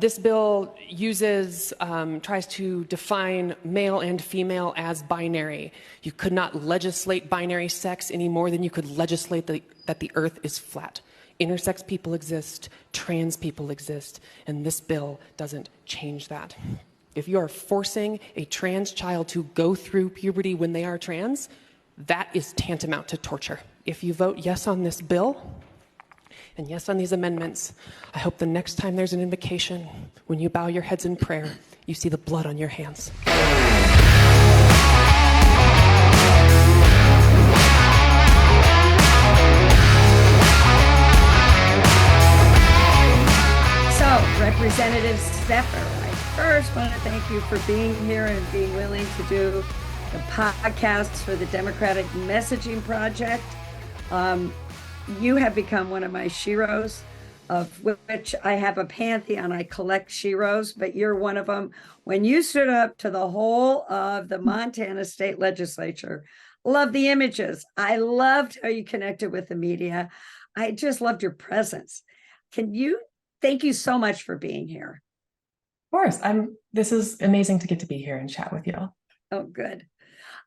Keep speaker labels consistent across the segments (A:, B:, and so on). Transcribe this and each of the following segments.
A: This bill tries to define male and female as binary. You could not legislate binary sex any more than you could legislate that the earth is flat. Intersex people exist, trans people exist, and this bill doesn't change that. If you are forcing a trans child to go through puberty when they are trans, that is tantamount to torture. If you vote yes on this bill, and yes on these amendments, I hope the next time there's an invocation, when you bow your heads in prayer, you see the blood on your hands.
B: So, Representative Zephyr, I first want to thank you for being here and being willing to do the podcasts for the Democratic Messaging Project. You have become one of my sheroes, of which I have a pantheon. I collect sheroes, but you're one of them. When you stood up to the whole of the Montana State Legislature, love the images. I loved how you connected with the media. I just loved your presence. Thank you so much for being here.
C: Of course. This is amazing to get to be here and chat with you all.
B: Oh, good.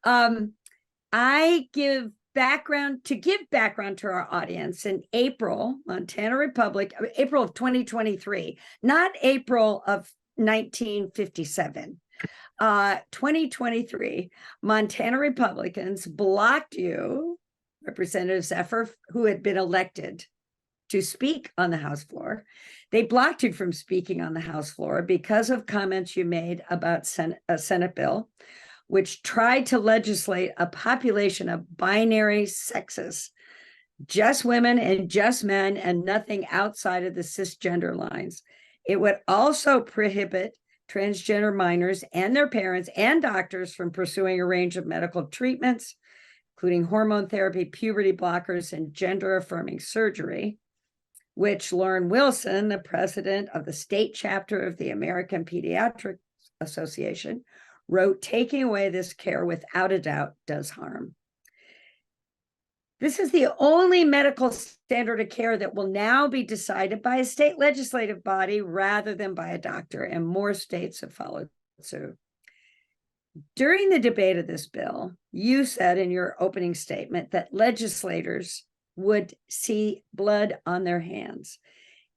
B: I give background to our audience. In April, Montana Republic, April of 2023, not April of 1957, 2023, Montana Republicans blocked you, Representative Zephyr, who had been elected to speak on the House floor. They blocked you from speaking on the House floor because of comments you made about a Senate bill which tried to legislate a population of binary sexes, just women and just men, and nothing outside of the cisgender lines. It would also prohibit transgender minors and their parents and doctors from pursuing a range of medical treatments, including hormone therapy, puberty blockers, and gender-affirming surgery, which Lauren Wilson, the president of the state chapter of the American Pediatric Association, wrote, taking away this care without a doubt does harm. This is the only medical standard of care that will now be decided by a state legislative body rather than by a doctor, and more states have followed suit. During the debate of this bill, you said in your opening statement that legislators would see blood on their hands.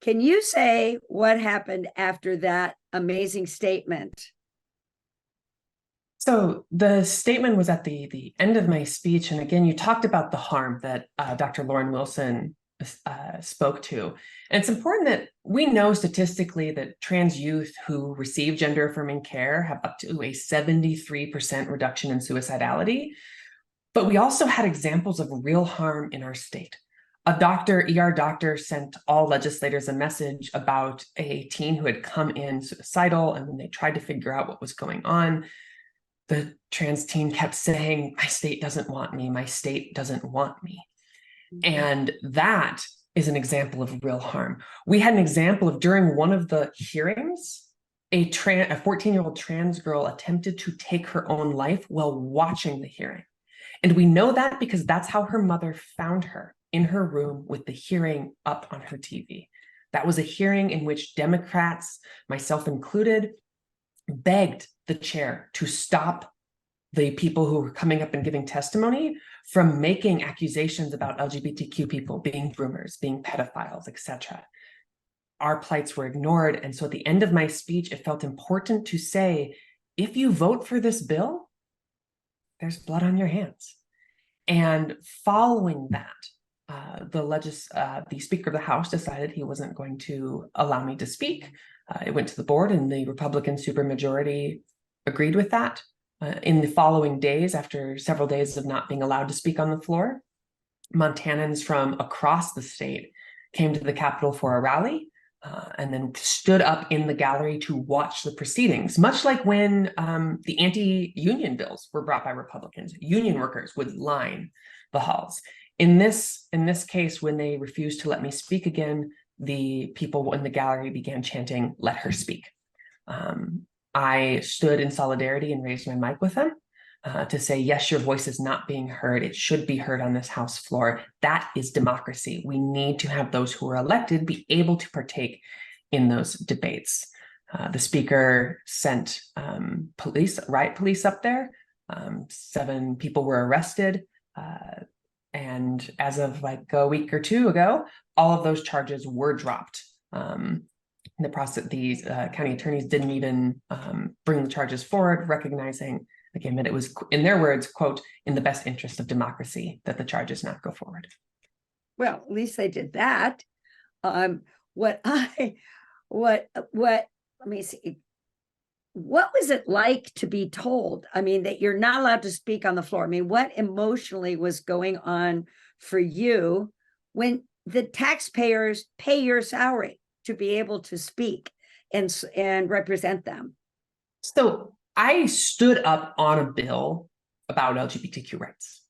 B: Can you say what happened after that amazing statement?
C: So the statement was at the end of my speech. And again, you talked about the harm that Dr. Lauren Wilson spoke to. And it's important that we know statistically that trans youth who receive gender-affirming care have up to a 73% reduction in suicidality. But we also had examples of real harm in our state. A ER doctor sent all legislators a message about a teen who had come in suicidal, and when they tried to figure out what was going on, the trans teen kept saying, my state doesn't want me, my state doesn't want me. And that is an example of real harm. We had an example of during one of the hearings, a 14-year-old trans girl attempted to take her own life while watching the hearing. And we know that because that's how her mother found her, in her room with the hearing up on her TV. That was a hearing in which Democrats, myself included, begged the chair to stop the people who were coming up and giving testimony from making accusations about LGBTQ people being groomers, being pedophiles, etc. Our plights were ignored. And so at the end of my speech, it felt important to say, if you vote for this bill, there's blood on your hands. And following that, the Speaker of the House decided he wasn't going to allow me to speak. It went to the board, and the Republican supermajority agreed with that. In the following days, after several days of not being allowed to speak on the floor, Montanans from across the state came to the Capitol for a rally and then stood up in the gallery to watch the proceedings, much like when the anti-union bills were brought by Republicans. Union workers would line the halls. In this case, when they refused to let me speak again, the people in the gallery began chanting, "Let her speak." I stood in solidarity and raised my mic with them to say, yes, your voice is not being heard. It should be heard on this House floor. That is democracy. We need to have those who are elected be able to partake in those debates. The speaker sent riot police up there. 7 people were arrested. And as of like a week or 2 ago, all of those charges were dropped. These county attorneys didn't even bring the charges forward, recognizing, again, that it was, in their words, quote, in the best interest of democracy that the charges not go forward.
B: Well, at least they did that. Let me see. What was it like to be told, I mean, that you're not allowed to speak on the floor? I mean, what emotionally was going on for you when the taxpayers pay your salary to be able to speak and represent them?
C: So I stood up on a bill about LGBTQ rights.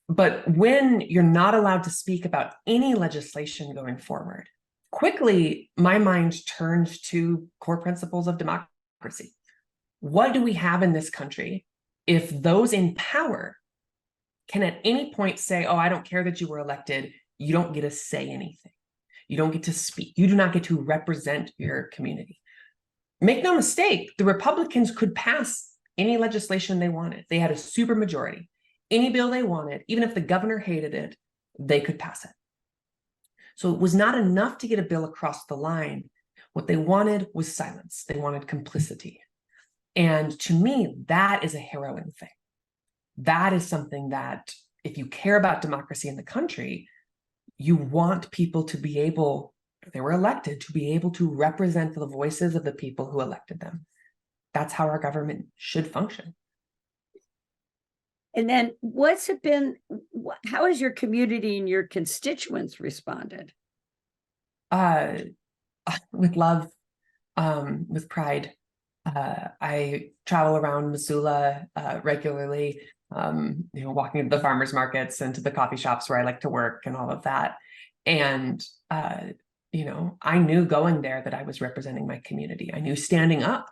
C: But when you're not allowed to speak about any legislation going forward, quickly my mind turns to core principles of democracy. What do we have in this country if those in power can at any point say, oh, I don't care that you were elected, you don't get to say anything. You don't get to speak. You do not get to represent your community. Make no mistake, the Republicans could pass any legislation they wanted. They had a super majority. Any bill they wanted, even if the governor hated it, they could pass it. So it was not enough to get a bill across the line. What they wanted was silence. They wanted complicity. And to me, that is a harrowing thing. That is something that, if you care about democracy in the country, you want people to be able, if they were elected, to be able to represent the voices of the people who elected them. That's how our government should function.
B: And then how has your community and your constituents responded?
C: With love, with pride. I travel around Missoula regularly, walking to the farmers markets and to the coffee shops where I like to work and all of that. And, I knew going there that I was representing my community. I knew standing up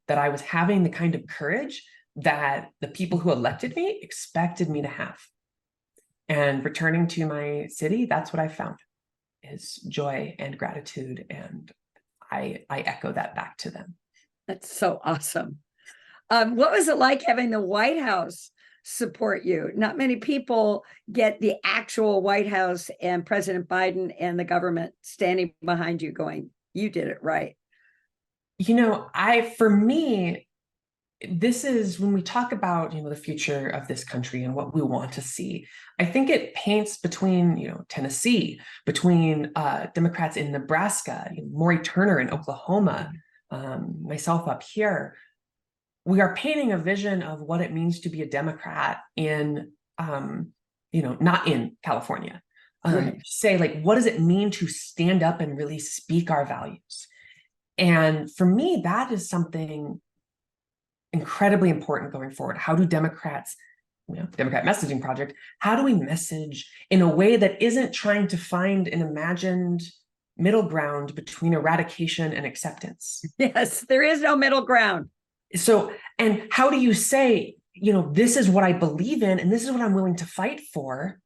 C: that I was having the kind of courage that the people who elected me expected me to have. And returning to my city, that's what I found, is joy and gratitude. And I echo that back to them.
B: That's so awesome. What was it like having the White House support you? Not many people get the actual White House and President Biden and the government standing behind you going, you did it right.
C: For me, this is when we talk about, the future of this country and what we want to see. I think it paints between, Tennessee, between Democrats in Nebraska, Maury Turner in Oklahoma, myself up here. We are painting a vision of what it means to be a Democrat in, not in California.
B: Right.
C: Say, what does it mean to stand up and really speak our values? And for me, that is something incredibly important going forward. How do Democrats, Democrat Messaging Project, how do we message in a way that isn't trying to find an imagined middle ground between eradication and acceptance?
B: Yes, there is no middle ground.
C: So, and how do you say, this is what I believe in, and this is what I'm willing to fight for,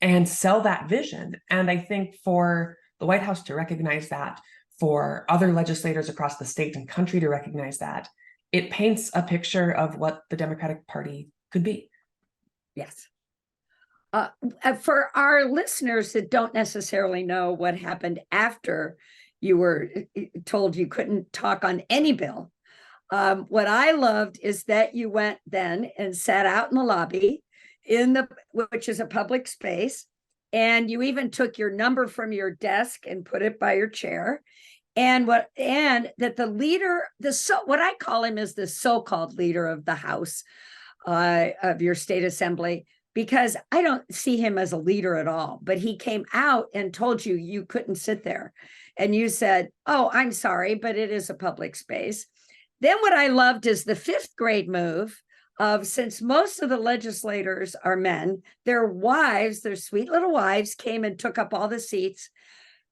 C: and sell that vision? And I think for the White House to recognize that, for other legislators across the state and country to recognize that, it paints a picture of what the Democratic Party could be.
B: Yes. For our listeners that don't necessarily know what happened after you were told you couldn't talk on any bill, what I loved is that you went then and sat out in the lobby which is a public space, and you even took your number from your desk and put it by your chair. And that the leader, what I call him is the so-called leader of the House of your state assembly, because I don't see him as a leader at all, but he came out and told you couldn't sit there. And you said, oh, I'm sorry, but it is a public space. Then what I loved is the 5th grade move of, since most of the legislators are men, their wives, their sweet little wives, came and took up all the seats.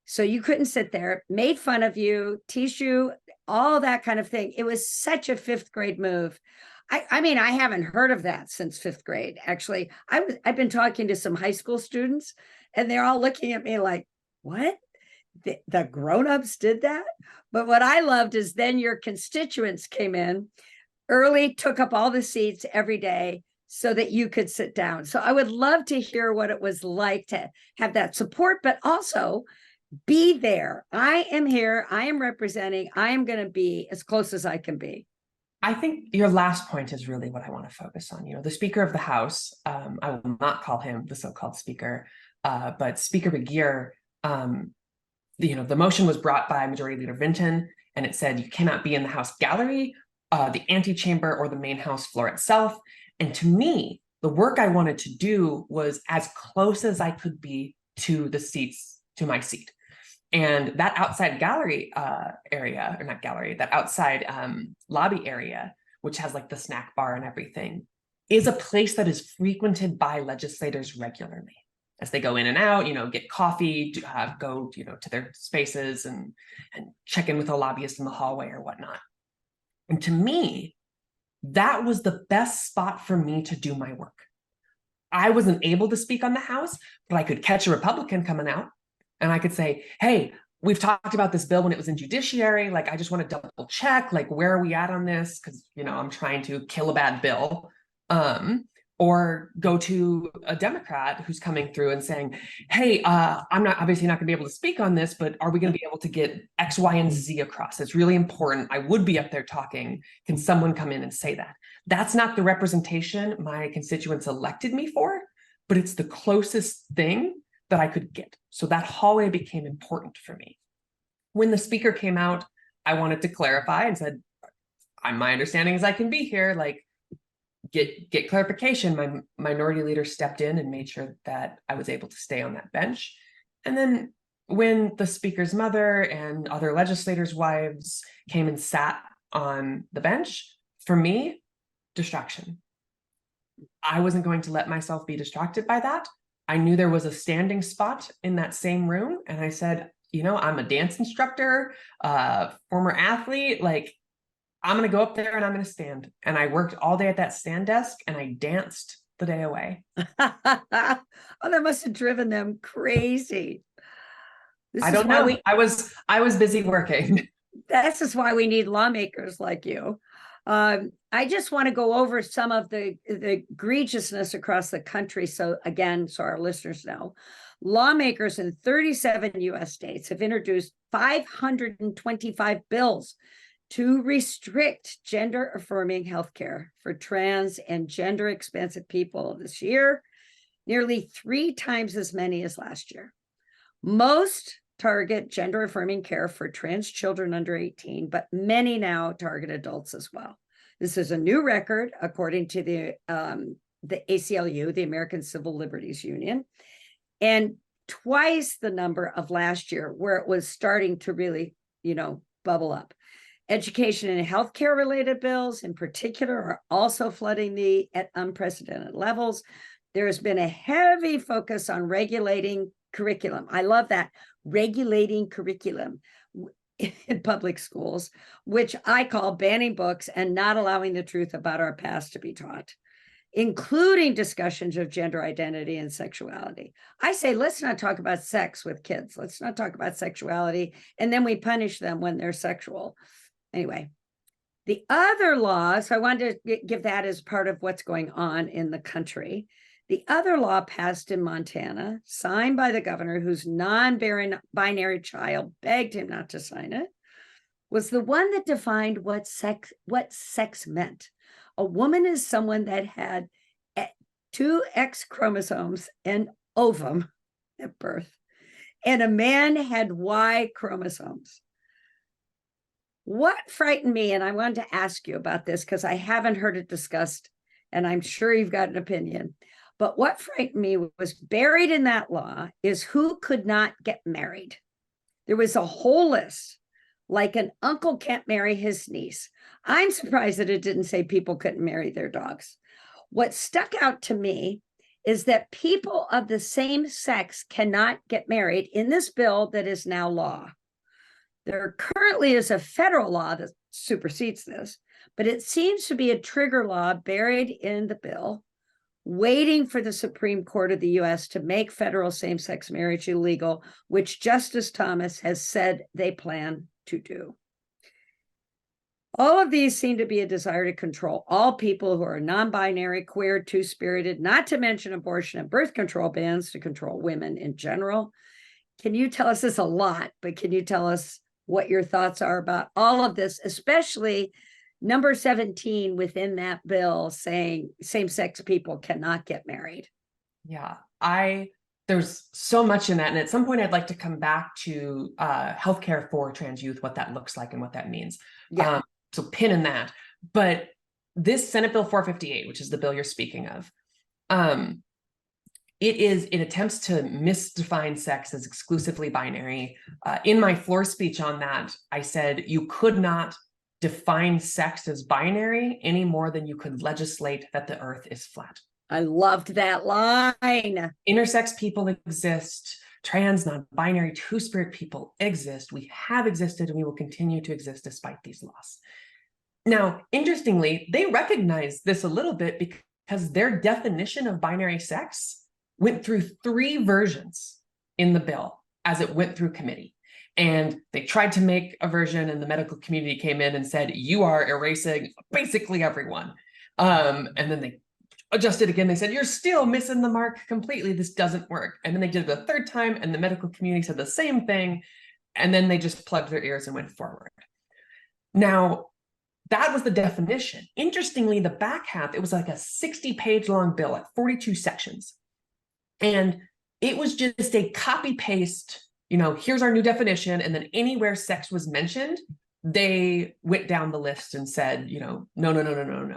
B: So you couldn't sit there, made fun of you, teased you, all that kind of thing. It was such a 5th grade move. I mean, I haven't heard of that since 5th grade. Actually, I've been talking to some high school students, and they're all looking at me like, what? the grown-ups did that. But what I loved is then your constituents came in early, took up all the seats every day so that you could sit down. So I would love to hear what it was like to have that support, but also be there. I am here. I am representing. I am going to be as close as I can be.
C: I think your last point is really what I want to focus on. You know, the Speaker of the House, I will not call him the so-called Speaker, but Speaker Begier, the motion was brought by Majority Leader Vinton, and it said you cannot be in the House gallery, the antechamber, or the main House floor itself. And to me, the work I wanted to do was as close as I could be to the seats, to my seat. And that outside gallery area, or not gallery, that outside lobby area, which has like the snack bar and everything, is a place that is frequented by legislators regularly as they go in and out, get coffee, go, to their spaces and check in with a lobbyist in the hallway or whatnot. And to me, that was the best spot for me to do my work. I wasn't able to speak on the House, but I could catch a Republican coming out and I could say, hey, we've talked about this bill when it was in judiciary. Like, I just want to double check, like, where are we at on this? Because, I'm trying to kill a bad bill. Or go to a Democrat who's coming through and saying, hey, I'm obviously not going to be able to speak on this, but are we going to be able to get X, Y, and Z across? It's really important. I would be up there talking. Can someone come in and say that? That's not the representation my constituents elected me for, but it's the closest thing that I could get. So that hallway became important for me. When the Speaker came out, I wanted to clarify and said, my understanding is I can be here, like, get clarification. My minority leader stepped in and made sure that I was able to stay on that bench. And then when the Speaker's mother and other legislators' wives came and sat on the bench, for me, distraction. I wasn't going to let myself be distracted by that. I knew there was a standing spot in that same room. And I said, I'm a dance instructor, former athlete, like, I'm going to go up there and I'm going to stand. And I worked all day at that stand desk and I danced the day away.
B: Oh, that must have driven them crazy.
C: I don't know. I was busy working.
B: This is why we need lawmakers like you. I just want to go over some of the egregiousness across the country. So our listeners know, lawmakers in 37 U.S. states have introduced 525 bills to restrict gender-affirming healthcare for trans and gender-expansive people this year, nearly 3 times as many as last year. Most target gender-affirming care for trans children under 18, but many now target adults as well. This is a new record, according to the ACLU, the American Civil Liberties Union, and twice the number of last year, where it was starting to really, bubble up. Education and healthcare related bills in particular are also flooding at unprecedented levels. There has been a heavy focus on regulating curriculum. I love that, regulating curriculum in public schools, which I call banning books and not allowing the truth about our past to be taught, including discussions of gender identity and sexuality. I say, let's not talk about sex with kids. Let's not talk about sexuality. And then we punish them when they're sexual. Anyway, the other law, so I wanted to give that as part of what's going on in the country. The other law passed in Montana, signed by the governor whose non-binary child begged him not to sign it, was the one that defined what sex meant. A woman is someone that had 2 X chromosomes and ovum at birth, and a man had Y chromosomes. What frightened me, and I wanted to ask you about this because I haven't heard it discussed, and I'm sure you've got an opinion, but what frightened me was buried in that law is who could not get married. There was a whole list, like an uncle can't marry his niece. I'm surprised that it didn't say people couldn't marry their dogs. What stuck out to me is that people of the same sex cannot get married in this bill that is now law. There currently is a federal law that supersedes this, but it seems to be a trigger law buried in the bill, waiting for the Supreme Court of the US to make federal same-sex marriage illegal, which Justice Thomas has said they plan to do. All of these seem to be a desire to control all people who are non-binary, queer, two-spirited, not to mention abortion and birth control bans to control women in general. Can you tell us this a lot, but can you tell us what your thoughts are about all of this, especially number 17 within that bill saying same-sex people cannot get married?
C: Yeah, there's so much in that. And at some point I'd like to come back to healthcare for trans youth, what that looks like and what that means.
B: Yeah.
C: So pin in that. But this Senate Bill 458, which is the bill you're speaking of, it attempts to misdefine sex as exclusively binary. In my floor speech on that, I said you could not define sex as binary any more than you could legislate that the earth is flat.
B: I loved that line.
C: Intersex people exist. Trans, non-binary, two-spirit people exist. We have existed and we will continue to exist despite these laws. Now, interestingly, they recognize this a little bit because their definition of binary sex went through 3 versions in the bill as it went through committee. And they tried to make a version and the medical community came in and said, you are erasing basically everyone. And then they adjusted again. They said, you're still missing the mark completely. This doesn't work. And then they did it a 3rd time and the medical community said the same thing. And then they just plugged their ears and went forward. Now, that was the definition. Interestingly, the back half, it was like a 60-page long bill at 42 sections. And it was just a copy paste, here's our new definition. And then anywhere sex was mentioned, they went down the list and said, no.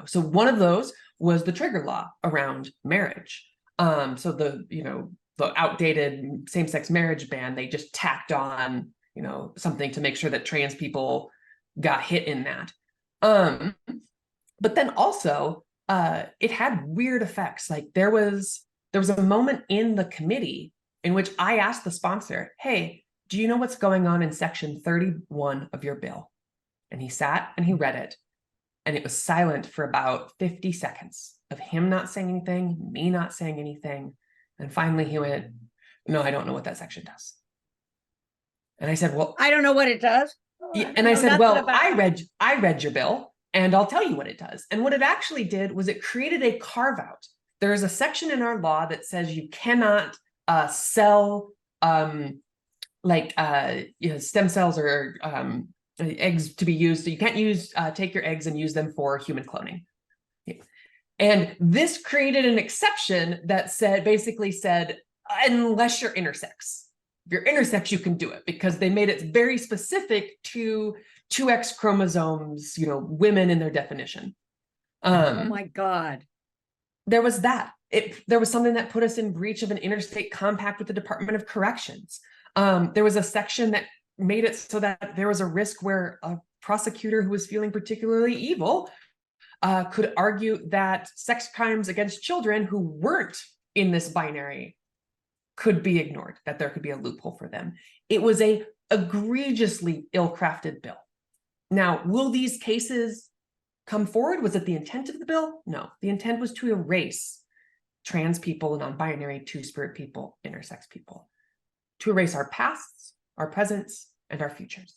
C: So one of those was the trigger law around marriage. So the outdated same-sex marriage ban, they just tacked on, something to make sure that trans people got hit in that. But then also, it had weird effects. Like there was a moment in the committee in which I asked the sponsor, hey, do you know what's going on in section 31 of your bill? And he sat and he read it. And it was silent for about 50 seconds of him not saying anything, me not saying anything. And finally he went, no, I don't know what that section does. And I said, well,
B: I don't know what it does.
C: Yeah, and I said, well, I read your bill and I'll tell you what it does. And what it actually did was it created a carve out. There is a section in our law that says you cannot sell stem cells or eggs to be used. So you can't take your eggs and use them for human cloning. And this created an exception that basically said, unless you're intersex. If you're intersex, you can do it, because they made it very specific to 2X chromosomes, women in their definition.
B: Oh my God.
C: There was that. There was something that put us in breach of an interstate compact with the Department of Corrections. There was a section that made it so that there was a risk where a prosecutor who was feeling particularly evil could argue that sex crimes against children who weren't in this binary could be ignored, that there could be a loophole for them. It was a egregiously ill-crafted bill. Now, will these cases come forward? Was it the intent of the bill? No, the intent was to erase trans people, non-binary, two-spirit people, intersex people, to erase our pasts, our presents, and our futures.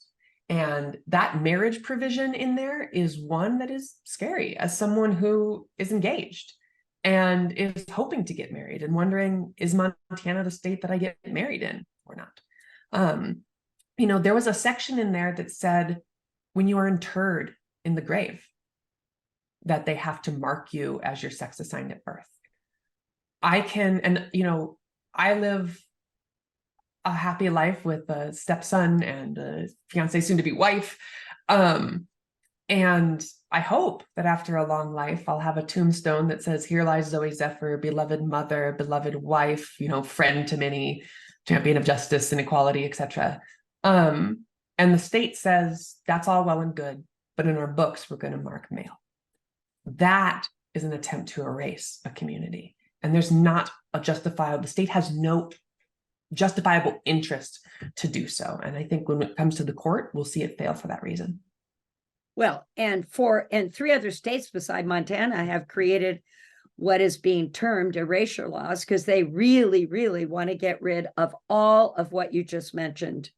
C: And that marriage provision in there is one that is scary as someone who is engaged and is hoping to get married and wondering, is Montana the state that I get married in or not? There was a section in there that said, when you are interred in the grave, that they have to mark you as your sex assigned at birth. I live a happy life with a stepson and a fiance, soon to be wife. And I hope that after a long life, I'll have a tombstone that says, here lies Zooey Zephyr, beloved mother, beloved wife, friend to many, champion of justice and equality, etc. And the state says, that's all well and good, but in our books, we're going to mark male. That is an attempt to erase a community. And there's not a justifiable, the state has no justifiable interest to do so. And I think when it comes to the court, we'll see it fail for that reason.
B: Well, and 3 other states beside Montana have created what is being termed erasure laws, because they really, really want to get rid of all of what you just mentioned.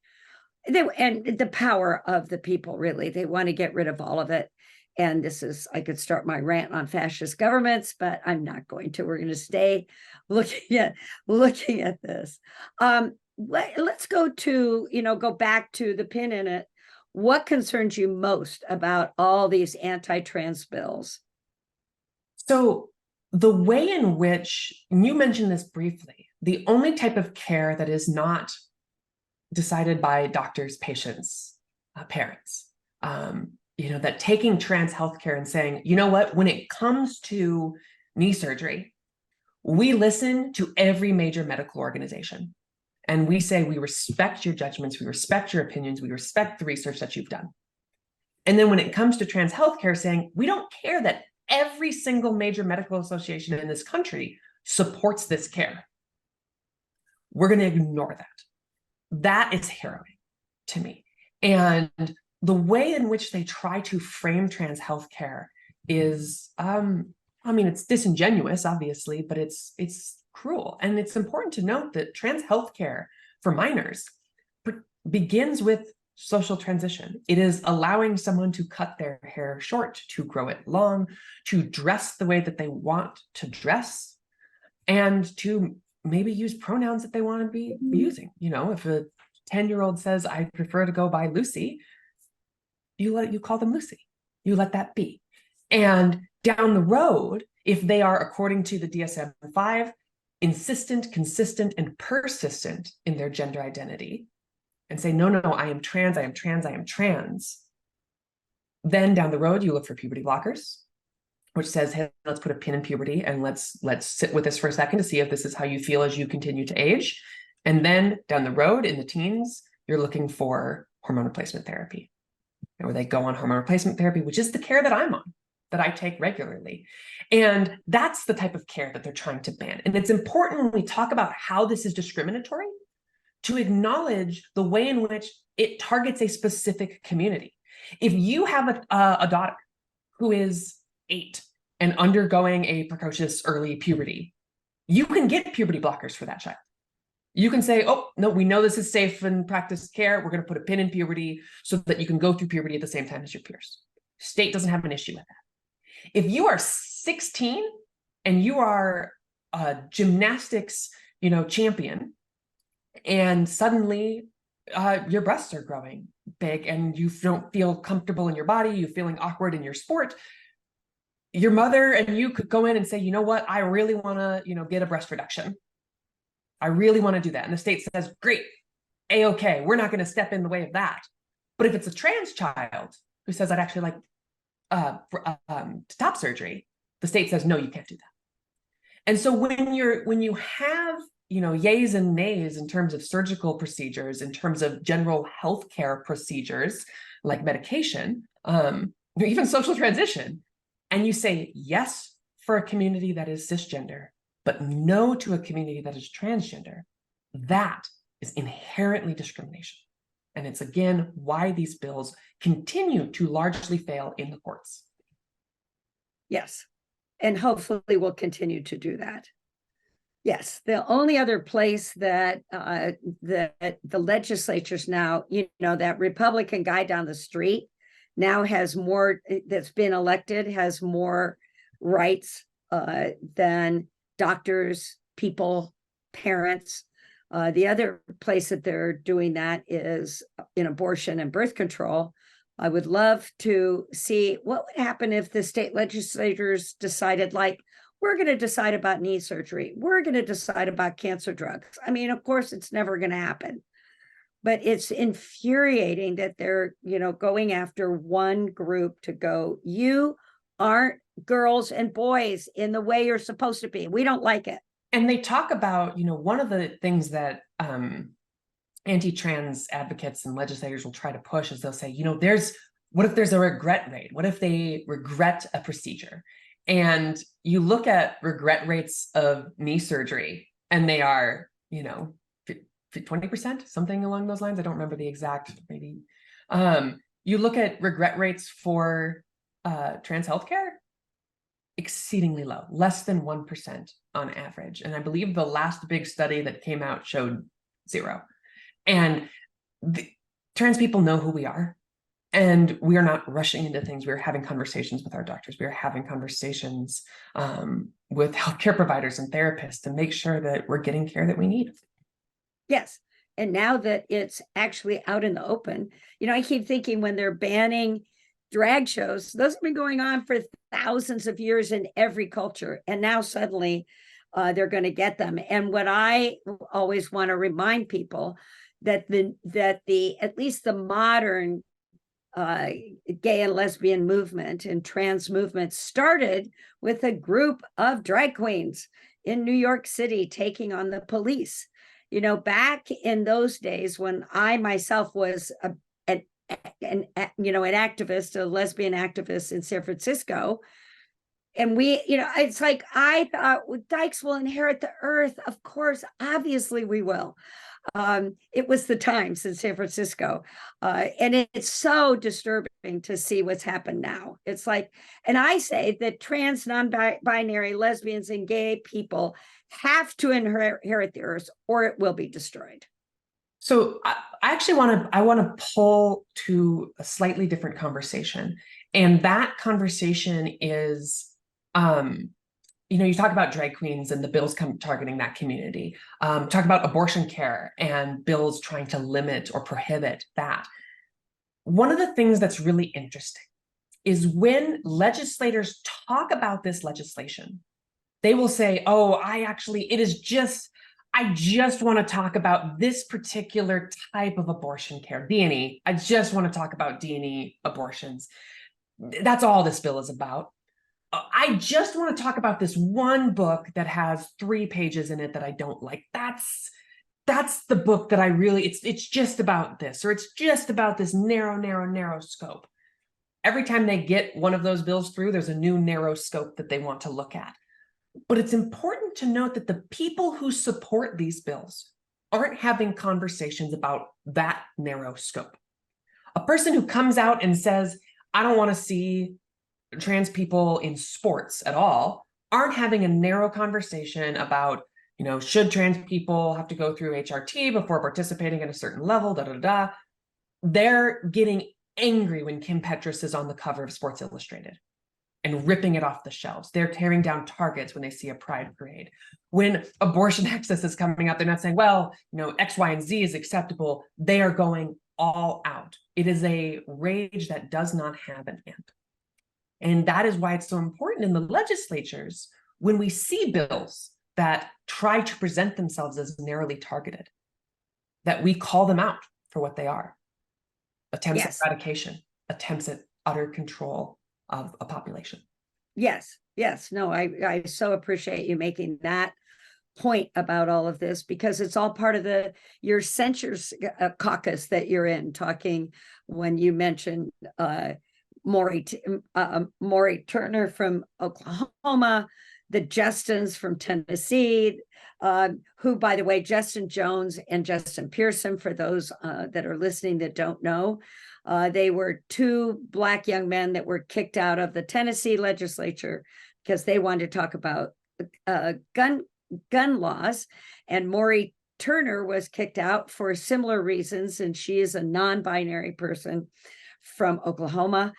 B: And the power of the people, really, they want to get rid of all of it. And this is, I could start my rant on fascist governments, but I'm not going to. We're going to stay looking at this. Let's go to, go back to the pin in it. What concerns you most about all these anti-trans bills?
C: So the way in which, and you mentioned this briefly, the only type of care that is not decided by doctors, patients, parents, that taking trans healthcare and saying, you know what, when it comes to knee surgery, we listen to every major medical organization. And we say, we respect your judgments, we respect your opinions, we respect the research that you've done. And then when it comes to trans healthcare, saying, we don't care that every single major medical association in this country supports this care. We're going to ignore that. That is harrowing to me. And the way in which they try to frame trans healthcare is, it's disingenuous, obviously, but it's cruel. And it's important to note that trans healthcare for minors begins with social transition. It is allowing someone to cut their hair short, to grow it long, to dress the way that they want to dress, and to maybe use pronouns that they want to be using. If a 10-year-old says, I prefer to go by Lucy, you call them Lucy. You let that be. And down the road, if they are, according to the DSM-5, insistent, consistent, and persistent in their gender identity, and say, no, I am trans, I am trans, I am trans, then down the road, you look for puberty blockers, which says, hey, let's put a pin in puberty and let's sit with this for a second to see if this is how you feel as you continue to age. And then down the road in the teens, you're looking for hormone replacement therapy, where they go on hormone replacement therapy, which is the care that I'm on, that I take regularly. And that's the type of care that they're trying to ban. And it's important when we talk about how this is discriminatory to acknowledge the way in which it targets a specific community. If you have a daughter who is 8 and undergoing a precocious early puberty, you can get puberty blockers for that child. You can say, oh, no, we know this is safe and practiced care. We're going to put a pin in puberty so that you can go through puberty at the same time as your peers. State doesn't have an issue with that. If you are 16 and you are a gymnastics, champion, and suddenly your breasts are growing big and you don't feel comfortable in your body, you're feeling awkward in your sport, your mother and you could go in and say, you know what, I really want to, get a breast reduction. I really want to do that. And the state says, great, A-okay, we're not going to step in the way of that. But if it's a trans child who says, I'd actually like top surgery, the state says, no, you can't do that. And so when you have, yays and nays in terms of surgical procedures, in terms of general healthcare procedures like medication, even social transition, and you say yes for a community that is cisgender, but no to a community that is transgender, that is inherently discrimination. And it's, again, why these bills continue to largely fail in the courts.
B: Yes, and hopefully we'll continue to do that. Yes, the only other place that the legislatures now, that Republican guy down the street now has more, that's been elected, has more rights than doctors, people, parents. The other place that they're doing that is in abortion and birth control. I would love to see what would happen if the state legislators decided, we're going to decide about knee surgery. We're going to decide about cancer drugs. I mean, of course, it's never going to happen. But it's infuriating that they're, going after one group to go, you aren't girls and boys in the way you're supposed to be. We don't like it.
C: And they talk about, one of the things that anti-trans advocates and legislators will try to push is they'll say, what if there's a regret rate? What if they regret a procedure? And you look at regret rates of knee surgery and they are, 20%, something along those lines. I don't remember the exact, maybe. You look at regret rates for trans healthcare, exceedingly low, less than 1% on average. And I believe the last big study that came out showed 0. And trans people know who we are. And we are not rushing into things. We're having conversations with our doctors. We're having conversations with healthcare providers and therapists to make sure that we're getting care that we need.
B: Yes. And now that it's actually out in the open, I keep thinking when they're banning drag shows, those have been going on for thousands of years in every culture. And now suddenly they're going to get them. And what I always want to remind people that at least the modern gay and lesbian movement and trans movement started with a group of drag queens in New York City taking on the police. Back in those days when I myself was an activist, a lesbian activist in San Francisco, and it's like I thought dykes will inherit the earth. Of course, obviously we will. It was the times in San Francisco. And it's so disturbing to see what's happened now. It's like, and I say that trans, non-binary, lesbians, and gay people have to inherit the earth or it will be destroyed.
C: So I actually want to pull to a slightly different conversation. And that conversation is, you talk about drag queens and the bills targeting that community. Talk about abortion care and bills trying to limit or prohibit that. One of the things that's really interesting is when legislators talk about this legislation, they will say, I just want to talk about this particular type of abortion care, D&E. I just want to talk about D&E abortions. That's all this bill is about. I just want to talk about this one book that has 3 pages in it that I don't like. That's the book that I really, it's just about this, or it's just about this narrow scope. Every time they get one of those bills through, there's a new narrow scope that they want to look at. But it's important to note that the people who support these bills aren't having conversations about that narrow scope. A person who comes out and says, I don't want to see trans people in sports at all, aren't having a narrow conversation about, should trans people have to go through HRT before participating at a certain level, They're getting angry when Kim Petras is on the cover of Sports Illustrated and ripping it off the shelves. They're tearing down Targets when they see a pride parade. When abortion access is coming up, they're not saying, X, Y, and Z is acceptable. They are going all out. It is a rage that does not have an end. And that is why it's so important in the legislatures when we see bills that try to present themselves as narrowly targeted, that we call them out for what they are. Attempts at eradication, attempts at utter control of a population.
B: Yes. No, I so appreciate you making that point about all of this, because it's all part of your censors caucus that you're in, talking when you mentioned Maury Turner from Oklahoma, the Justins from Tennessee, who, by the way, Justin Jones and Justin Pearson, for those that are listening that don't know, they were 2 Black young men that were kicked out of the Tennessee legislature because they wanted to talk about gun laws. And Maury Turner was kicked out for similar reasons, and she is a non-binary person from Oklahoma.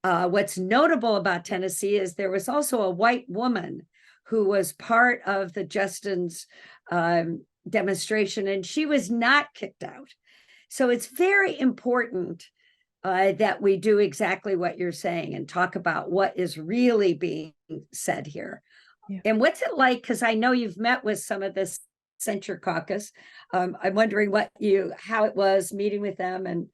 B: What's notable about Tennessee is there was also a white woman who was part of the Justin's demonstration, and she was not kicked out. So it's very important that we do exactly what you're saying and talk about what is really being said here. Yeah. And what's it like? Because I know you've met with some of this censure caucus. I'm wondering how it was meeting with them. And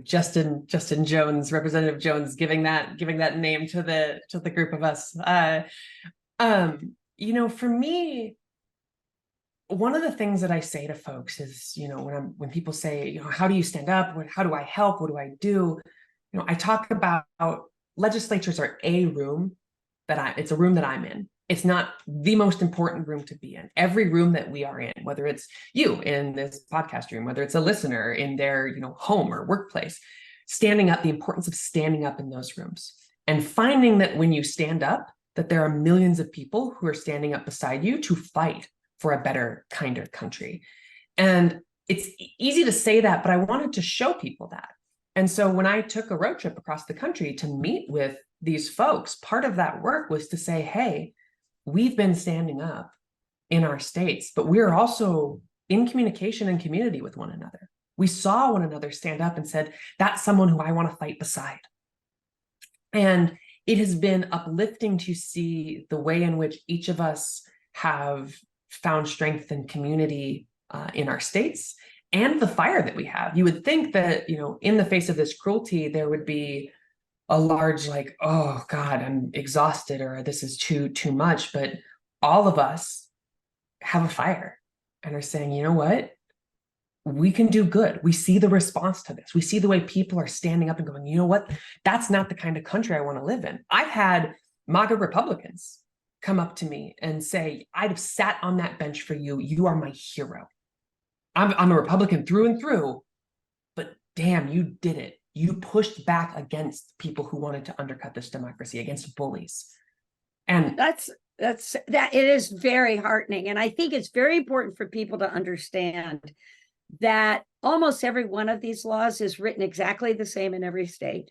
C: Justin Jones, Representative Jones, giving that name to the group of us. For me, one of the things that I say to folks is, when people say, how do you stand up? How do I help? What do I do? I talk about legislatures are a room it's a room that I'm in. It's not the most important room to be in. Every room that we are in, whether it's you in this podcast room, whether it's a listener in their, home or workplace, standing up, the importance of standing up in those rooms and finding that when you stand up, that there are millions of people who are standing up beside you to fight for a better, kinder country. And it's easy to say that, but I wanted to show people that. And so when I took a road trip across the country to meet with these folks, part of that work was to say, hey, we've been standing up in our states, but we're also in communication and community with one another. We saw one another stand up and said, that's someone who I want to fight beside. And it has been uplifting to see the way in which each of us have found strength and community in our states, and the fire that we have. You would think that, in the face of this cruelty, there would be a large, like, oh God, I'm exhausted, or this is too much. But all of us have a fire and are saying, you know what? We can do good. We see the response to this. We see the way people are standing up and going, you know what? That's not the kind of country I want to live in. I've had MAGA Republicans come up to me and say, I'd have sat on that bench for you. You are my hero. I'm a Republican through and through, but damn, you did it. You pushed back against people who wanted to undercut this democracy, against bullies. And
B: that it is very heartening. And I think it's very important for people to understand that almost every one of these laws is written exactly the same in every state.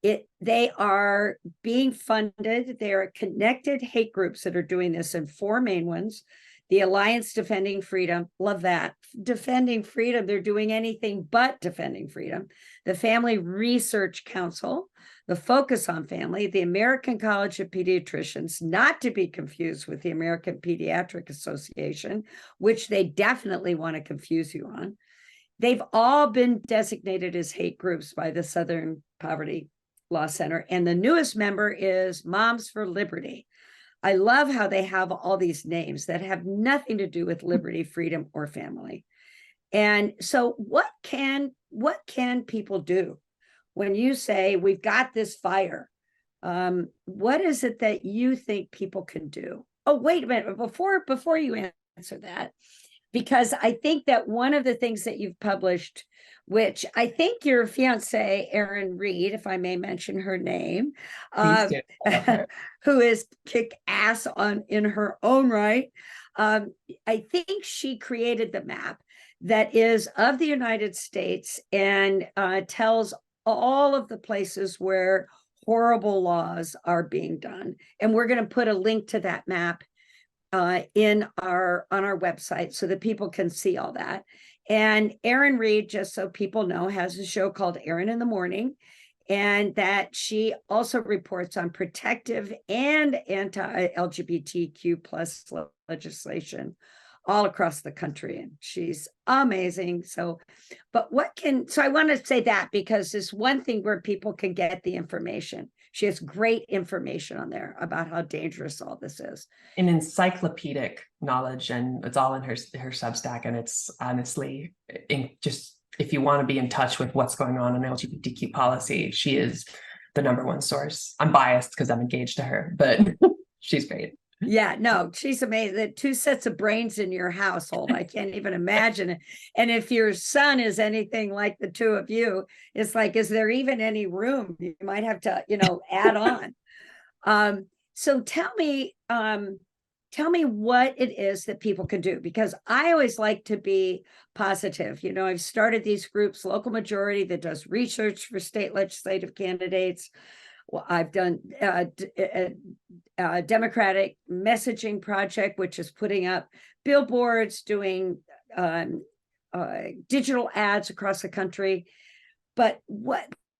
B: They are being funded. They are connected hate groups that are doing this, and 4 main ones. The Alliance Defending Freedom, love that. Defending Freedom, they're doing anything but defending freedom. The Family Research Council, the Focus on Family, the American College of Pediatricians, not to be confused with the American Pediatric Association, which they definitely want to confuse you on. They've all been designated as hate groups by the Southern Poverty Law Center. And the newest member is Moms for Liberty. I love how they have all these names that have nothing to do with liberty, freedom, or family. And so what can people do when you say, we've got this fire? What is it that you think people can do? Oh, wait a minute, before you answer that, because I think that one of the things that you've published, which I think your fiance, Erin Reed, if I may mention her name, who is kick ass in her own right. I think she created the map that is of the United States and tells all of the places where horrible laws are being done. And we're going to put a link to that map on our website so that people can see all that. And Erin Reed, just so people know, has a show called Erin in the Morning, and that she also reports on protective and anti-LGBTQ plus legislation all across the country. And she's amazing. So I want to say that because it's one thing where people can get the information. She has great information on there about how dangerous all this is.
C: An encyclopedic knowledge, and it's all in her Substack. And it's honestly, if you want to be in touch with what's going on in LGBTQ policy, she is the #1 source. I'm biased because I'm engaged to her, but she's great.
B: Yeah, no, she's amazing. The 2 sets of brains in your household, I can't even imagine it. And if your son is anything like the 2 of you, it's like, is there even any room? You might have to, add on. So tell me what it is that people can do, because I always like to be positive. I've started these groups, Local Majority, that does research for state legislative candidates. Well, I've done a Democratic Messaging Project, which is putting up billboards, doing digital ads across the country. But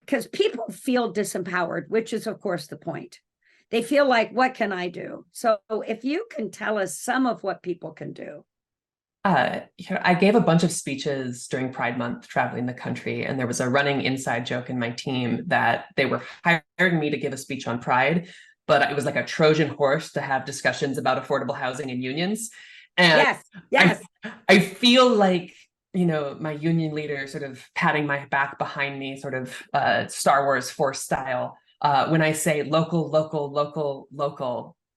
B: because people feel disempowered, which is, of course, the point. They feel like, what can I do? So if you can tell us some of what people can do.
C: I gave a bunch of speeches during Pride Month traveling the country, and there was a running inside joke in my team that they were hiring me to give a speech on Pride, but it was like a Trojan horse to have discussions about affordable housing and unions. And
B: yes.
C: I feel like, my union leader sort of patting my back behind me, sort of Star Wars Force style, when I say local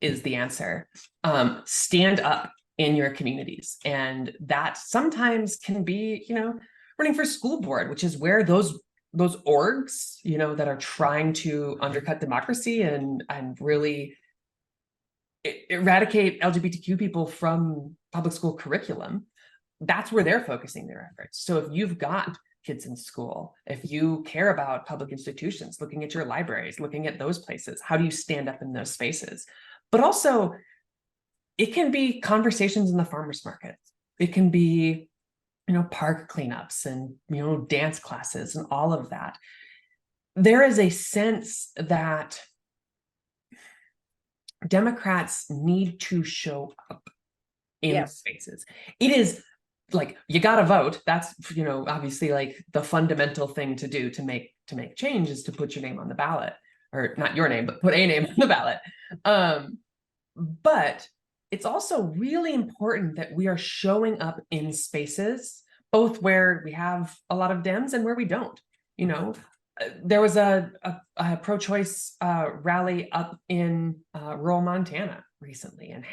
C: is the answer. Stand up in your communities. And that sometimes can be, running for school board, which is where those orgs, that are trying to undercut democracy and really eradicate LGBTQ people from public school curriculum, that's where they're focusing their efforts. So if you've got kids in school, if you care about public institutions, looking at your libraries, looking at those places, how do you stand up in those spaces? But also, it can be conversations in the farmers market. It can be, park cleanups and, dance classes and all of that. There is a sense that Democrats need to show up in spaces. It is like, you got to vote. That's, obviously like the fundamental thing to do to make change is to put your name on the ballot, or not your name, but put a name on the ballot. But it's also really important that we are showing up in spaces, both where we have a lot of Dems and where we don't. There was a pro-choice rally up in rural Montana recently, and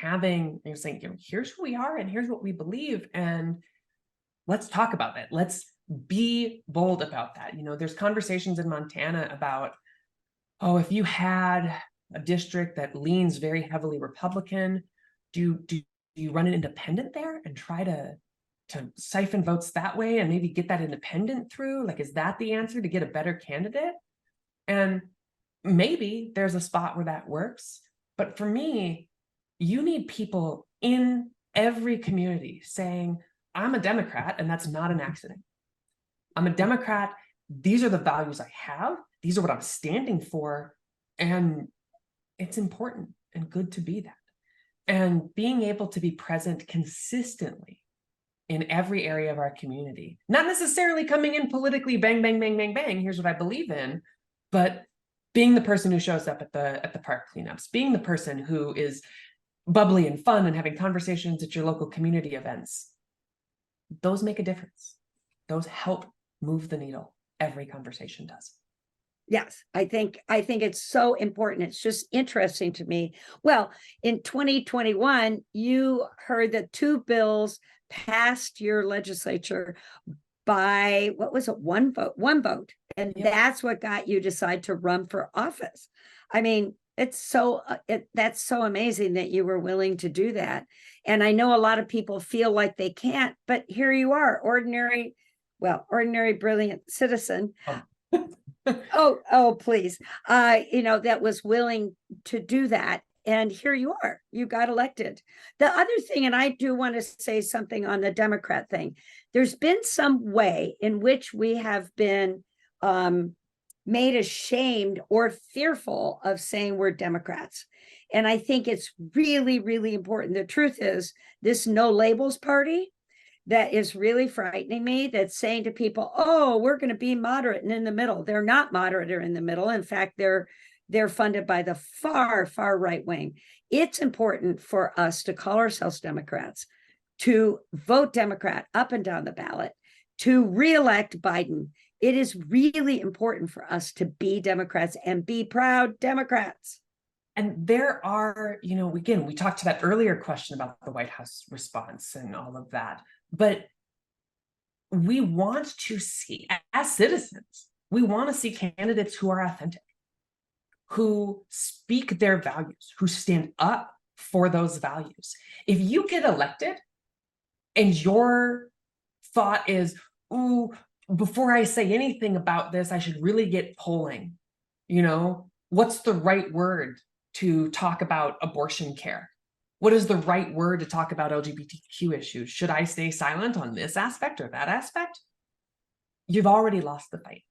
C: saying, here's who we are and here's what we believe, and let's talk about that. Let's be bold about that. There's conversations in Montana about, if you had a district that leans very heavily Republican, do you run an independent there and try to siphon votes that way and maybe get that independent through? Like, is that the answer to get a better candidate? And maybe there's a spot where that works. But for me, you need people in every community saying, I'm a Democrat, and that's not an accident. I'm a Democrat. These are the values I have. These are what I'm standing for. And it's important and good to be that. And being able to be present consistently in every area of our community, not necessarily coming in politically, bang, bang, bang, bang, bang, here's what I believe in, but being the person who shows up at the park cleanups, being the person who is bubbly and fun and having conversations at your local community events. Those make a difference. Those help move the needle. Every conversation does.
B: Yes, I think it's so important. It's just interesting to me. Well, in 2021, you heard that 2 bills passed your legislature by, what was it, one vote. And that's what got you decide to run for office. I mean, that's so amazing that you were willing to do that. And I know a lot of people feel like they can't, but here you are, ordinary, brilliant citizen. Oh, please. That was willing to do that. And here you are, you got elected. The other thing, and I do want to say something on the Democrat thing, there's been some way in which we have been made ashamed or fearful of saying we're Democrats. And I think it's really, really important. The truth is, this no labels party that is really frightening me, that's saying to people, oh, we're going to be moderate and in the middle. They're not moderate or in the middle. In fact, they're funded by the far, far right wing. It's important for us to call ourselves Democrats, to vote Democrat up and down the ballot, to reelect Biden. It is really important for us to be Democrats and be proud Democrats.
C: And there are, again, we talked to that earlier question about the White House response and all of that. But we want to see, as citizens, we want to see candidates who are authentic, who speak their values, who stand up for those values. If you get elected and your thought is, ooh, before I say anything about this, I should really get polling, what's the right word to talk about abortion care? What is the right word to talk about LGBTQ issues? Should I stay silent on this aspect or that aspect? You've already lost the fight.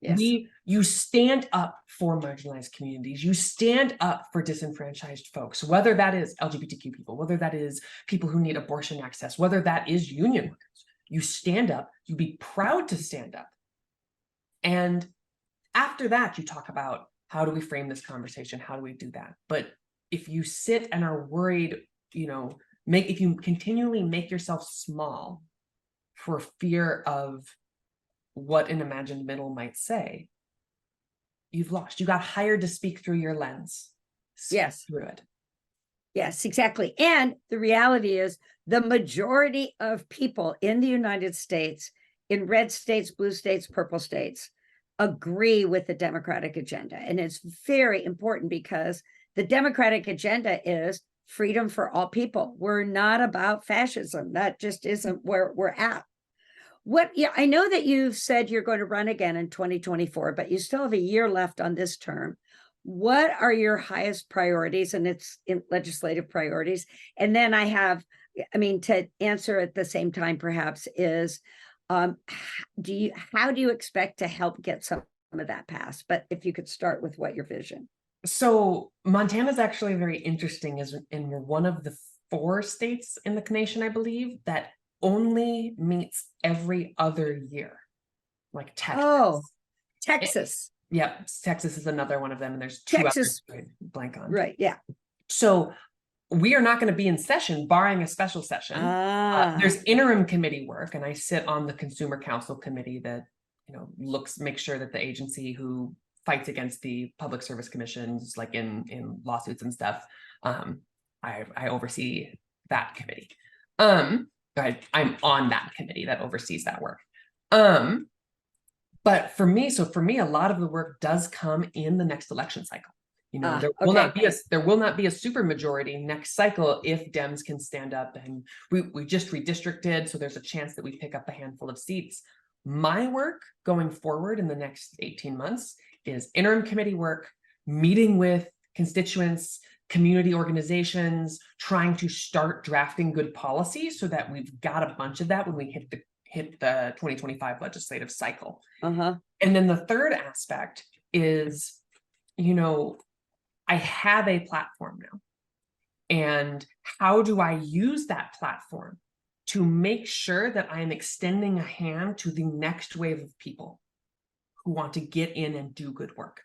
C: Yes. You stand up for marginalized communities. You stand up for disenfranchised folks, whether that is LGBTQ people, whether that is people who need abortion access, whether that is union workers. You stand up, you be proud to stand up. And after that, you talk about, how do we frame this conversation? How do we do that? But if you sit and are worried, if you continually make yourself small for fear of what an imagined middle might say, you've lost. You got hired to speak through your lens.
B: Yes.
C: Through it.
B: Yes, exactly. And the reality is, the majority of people in the United States, in red states, blue states, purple states, agree with the Democratic agenda. And it's very important because The Democratic agenda is freedom for all people. We're not about fascism. That just isn't where we're at. Yeah, I know that you've said you're going to run again in 2024, but you still have a year left on this term. What are your highest priorities? And it's in legislative priorities. And then to answer at the same time, perhaps, is how do you expect to help get some of that passed? But if you could start with what your vision.
C: So Montana is actually very interesting, and we're one of the 4 states in the nation, I believe, that only meets every other year, like Texas.
B: Oh, Texas.
C: Yep, Texas is another one of them, and there's 2
B: Texas.
C: others I blank on.
B: Right, yeah.
C: So we are not going to be in session, barring a special session. There's interim committee work, and I sit on the Consumer Council committee that makes sure that the agency who fights against the public service commissions, like in lawsuits and stuff, I oversee that committee. I'm on that committee that oversees that work. But for me, a lot of the work does come in the next election cycle. There will not be a super majority next cycle if Dems can stand up, and we just redistricted, so there's a chance that we pick up a handful of seats. My work going forward in the next 18 months is interim committee work, meeting with constituents, community organizations, trying to start drafting good policy so that we've got a bunch of that when we hit the 2025 legislative cycle. And then the third aspect is, I have a platform now. And how do I use that platform to make sure that I am extending a hand to the next wave of people who want to get in and do good work?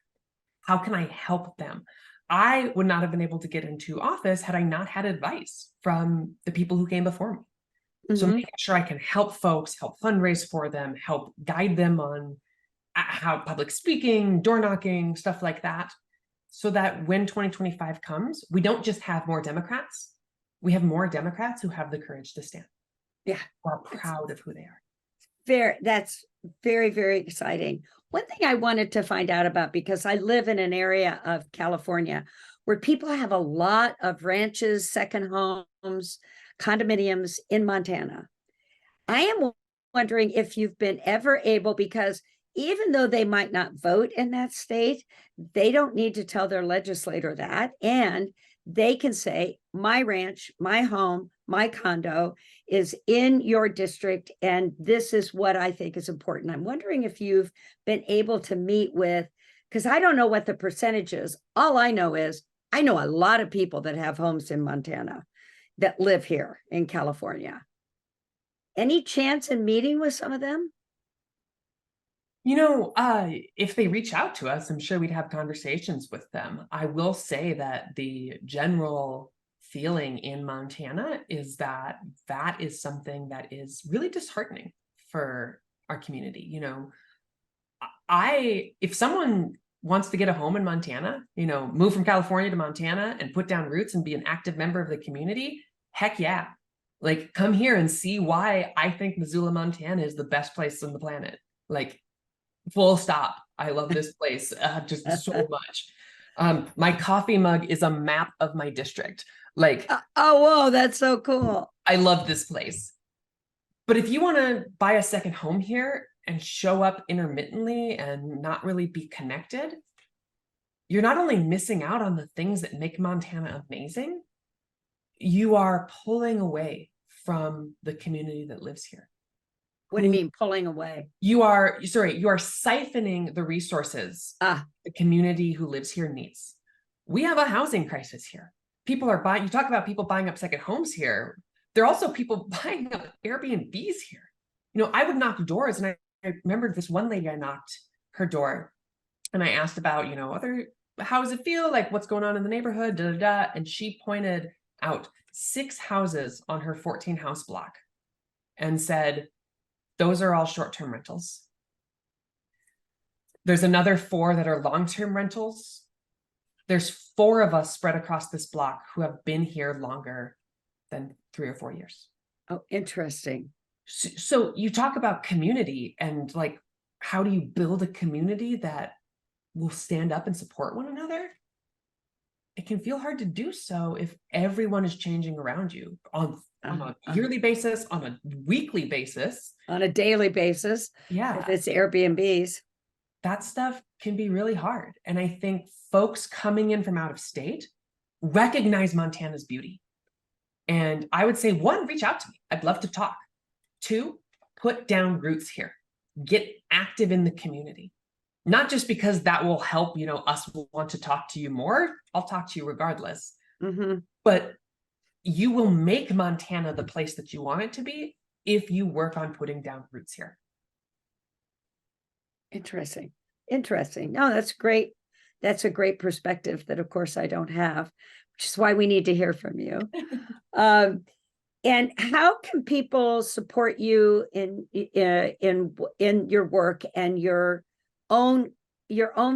C: How can I help them? I would not have been able to get into office had I not had advice from the people who came before me. So making sure I can help folks, help fundraise for them, help guide them on how public speaking, door knocking, stuff like that, so that when 2025 comes, we don't just have more Democrats, we have more Democrats who have the courage to stand.
B: Yeah.
C: Who are proud of who they are.
B: That's very, very exciting. One thing I wanted to find out about, because I live in an area of California where people have a lot of ranches, second homes, condominiums in Montana. I am wondering if you've been ever able, because even though they might not vote in that state, they don't need to tell their legislator that. And they can say, my ranch, my home, my condo is in your district, and this is what I think is important. I'm wondering if you've been able to meet with, because I don't know what the percentage is. All I know is I know a lot of people that have homes in Montana that live here in California. Any chance in meeting with some of them?
C: If they reach out to us, I'm sure we'd have conversations with them. I will say that the general feeling in Montana is that is something that is really disheartening for our community. If someone wants to get a home in Montana, move from California to Montana and put down roots and be an active member of the community, heck yeah. Like, come here and see why I think Missoula, Montana is the best place on the planet. Like, full stop. I love this place just so much. My coffee mug is a map of my district. Like,
B: oh, whoa, that's so cool.
C: I love this place. But if you want to buy a second home here and show up intermittently and not really be connected, you're not only missing out on the things that make Montana amazing, you are pulling away from the community that lives here.
B: What do you mean pulling away?
C: You are siphoning the resources the community who lives here needs. We have a housing crisis here. People are buying, you talk about people buying up second homes here. There are also people buying up Airbnbs here. I would knock doors, and I remembered this one lady, I knocked her door and I asked about, how does it feel? Like, what's going on in the neighborhood? Da, da, da. And she pointed out 6 houses on her 14-house block and said, those are all short-term rentals. There's another 4 that are long-term rentals. There's 4 of us spread across this block who have been here longer than 3 or 4 years.
B: Oh, interesting.
C: So you talk about community, and like, how do you build a community that will stand up and support one another? it can feel hard to do so if everyone is changing around you on a yearly basis, on a weekly basis,
B: on a daily basis.
C: Yeah.
B: If it's Airbnbs.
C: That stuff can be really hard. And I think folks coming in from out of state recognize Montana's beauty. And I would say, one, reach out to me. I'd love to talk. Two, put down roots here. Get active in the community. Not just because that will help, us want to talk to you more. I'll talk to you regardless.
B: Mm-hmm.
C: But you will make Montana the place that you want it to be if you work on putting down roots here.
B: Interesting. No, that's great. That's a great perspective that, of course, I don't have, which is why we need to hear from you. And how can people support you in your work and your own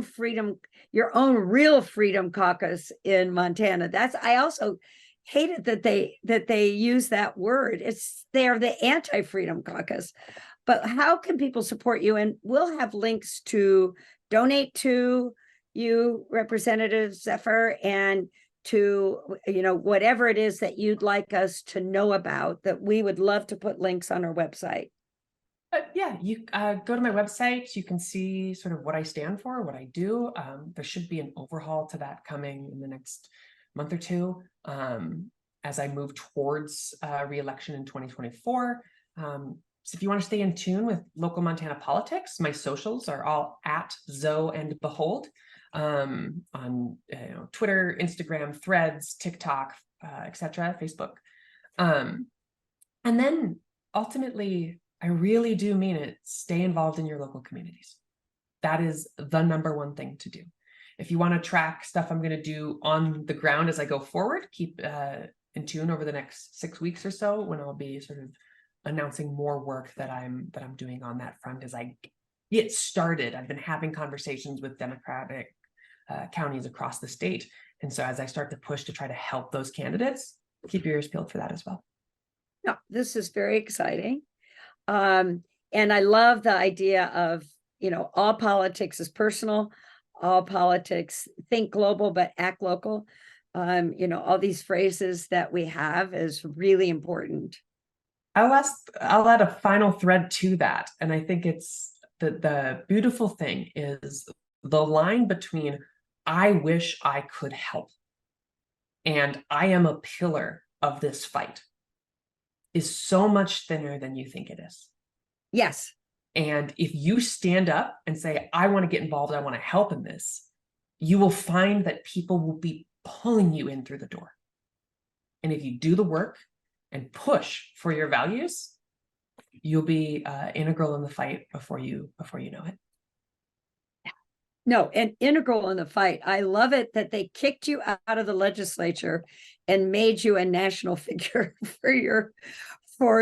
B: freedom, your own real freedom caucus in Montana? I also hated that they use that word. They're the anti-freedom caucus. But how can people support you? And we'll have links to donate to you, Representative Zephyr, and to whatever it is that you'd like us to know about, that we would love to put links on our website.
C: Yeah, you go to my website. You can see sort of what I stand for, what I do. There should be an overhaul to that coming in the next month or two as I move towards reelection in 2024. So if you want to stay in tune with local Montana politics, my socials are all at Zoe and Behold on Twitter, Instagram, Threads, TikTok, etc., Facebook. And then ultimately, I really do mean it, stay involved in your local communities. That is the number one thing to do. If you want to track stuff I'm going to do on the ground as I go forward, keep in tune over the next 6 weeks or so, when I'll be sort of announcing more work that I'm doing on that front as I get started. I've been having conversations with Democratic counties across the state. And so as I start to push to try to help those candidates, keep your ears peeled for that as well.
B: No, this is very exciting. And I love the idea of, all politics is personal, all politics, think global, but act local. All these phrases that we have is really important.
C: I'll add a final thread to that. And I think it's the beautiful thing is the line between I wish I could help and I am a pillar of this fight is so much thinner than you think it is.
B: Yes.
C: And if you stand up and say, I want to get involved, I want to help in this, you will find that people will be pulling you in through the door. And if you do the work and push for your values, you'll be integral in the fight before you know it.
B: No, and integral in the fight. I love it that they kicked you out of the legislature and made you a national figure for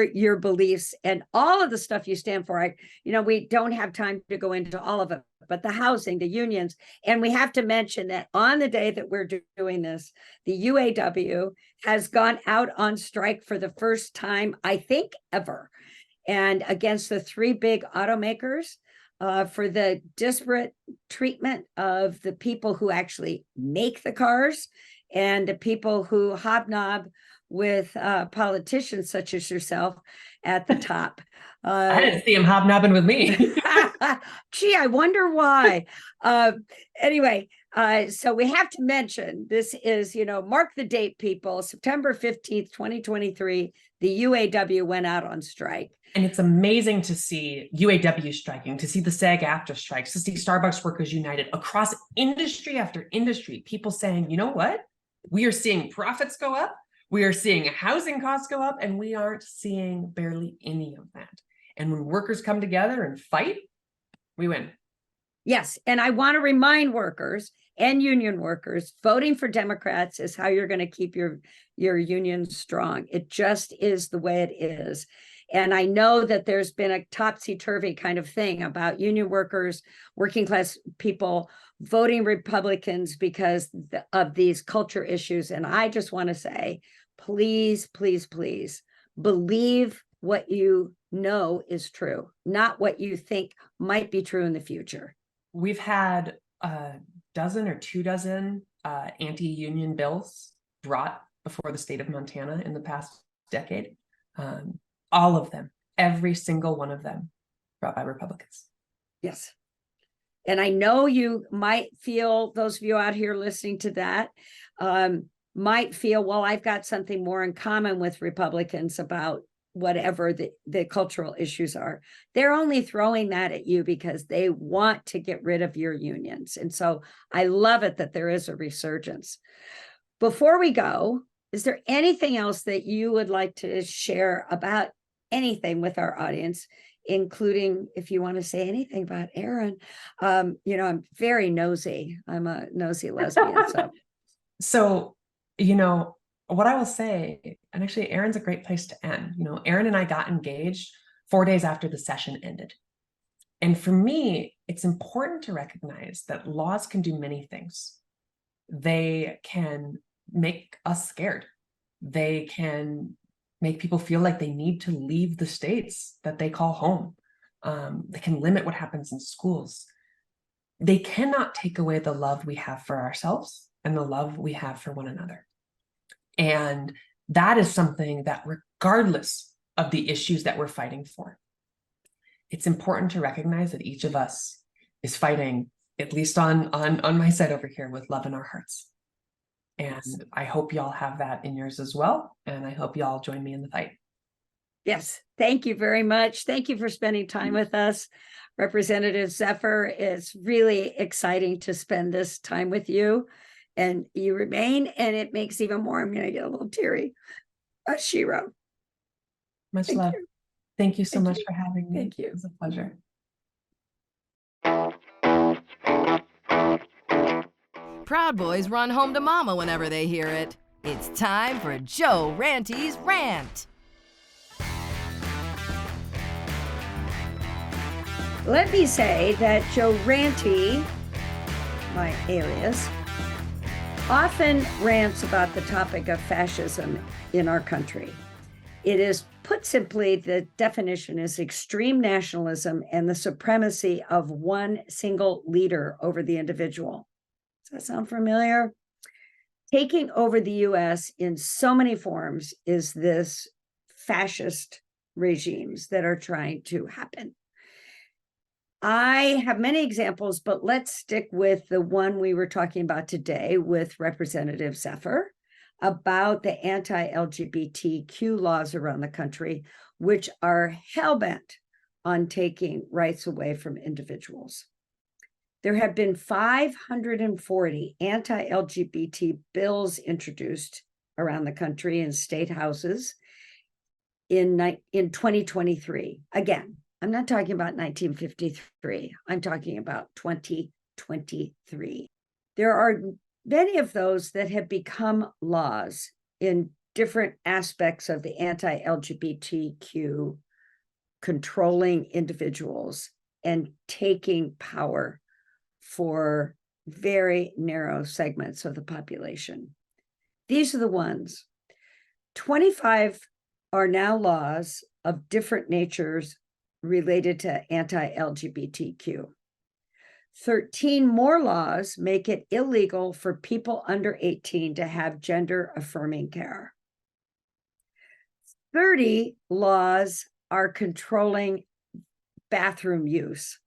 B: your beliefs and all of the stuff you stand for. We don't have time to go into all of it, but the housing, the unions, and we have to mention that on the day that we're doing this, the UAW has gone out on strike for the first time, I think, ever, and against the three big automakers for the disparate treatment of the people who actually make the cars and the people who hobnob with politicians such as yourself at the top.
C: I didn't see him hobnobbing with me.
B: Gee, I wonder why. Anyway, so we have to mention this is, mark the date, people. September 15th, 2023, the UAW went out on strike.
C: And it's amazing to see UAW striking, to see the SAG-AFTRA strikes, to see Starbucks Workers United across industry after industry, people saying, you know what? We are seeing profits go up. We are seeing housing costs go up, and we aren't seeing barely any of that. And when workers come together and fight, we win.
B: Yes. And I want to remind workers and union workers, voting for Democrats is how you're going to keep your union strong. It just is the way it is. And I know that there's been a topsy-turvy kind of thing about union workers, working class people voting Republicans because of these culture issues. And I just want to say, please, please, please believe what you know is true, not what you think might be true in the future.
C: We've had a dozen or 2 dozen anti-union bills brought before the state of Montana in the past decade. All of them, every single one of them, brought by Republicans.
B: Yes. And I know you might feel, those of you out here listening to that, might feel, well, I've got something more in common with Republicans about whatever the cultural issues are. They're only throwing that at you because they want to get rid of your unions. And so I love it that there is a resurgence. Before we go, is there anything else that you would like to share about anything with our audience, including if you want to say anything about Erin? I'm very nosy. I'm a nosy lesbian.
C: So, what I will say, and actually Erin's a great place to end. Erin and I got engaged 4 days after the session ended. And for me, it's important to recognize that laws can do many things. They can make us scared. They can make people feel like they need to leave the states that they call home. They can limit what happens in schools. They cannot take away the love we have for ourselves and the love we have for one another. And that is something that, regardless of the issues that we're fighting for, it's important to recognize that each of us is fighting, at least on my side over here, with love in our hearts. And I hope y'all have that in yours as well. And I hope y'all join me in the fight.
B: Yes, thank you very much. Thank you for spending time with us, Representative Zephyr. It's really exciting to spend this time with you. And you remain, and it makes even more. I'm going to get a little teary. She wrote.
C: Much love. Thank you so much for having me.
B: Thank you.
C: It was a pleasure.
D: Proud Boys run home to mama whenever they hear it. It's time for Joe Ranty's Rant.
B: Let me say that Joe Ranty, my alias, often rants about the topic of fascism in our country. It is, put simply, the definition is extreme nationalism and the supremacy of one single leader over the individual. Does that sound familiar? Taking over the US in so many forms is this fascist regimes that are trying to happen. I have many examples, but let's stick with the one we were talking about today with Representative Zephyr about the anti-LGBTQ laws around the country, which are hell-bent on taking rights away from individuals. There have been 540 anti-LGBT bills introduced around the country in state houses in 2023. Again, I'm not talking about 1953. I'm talking about 2023. There are many of those that have become laws in different aspects of the anti-LGBTQ, controlling individuals and taking power for very narrow segments of the population. These are the ones. 25 are now laws of different natures related to anti-LGBTQ. 13 more laws make it illegal for people under 18 to have gender-affirming care. 30 laws are controlling bathroom use.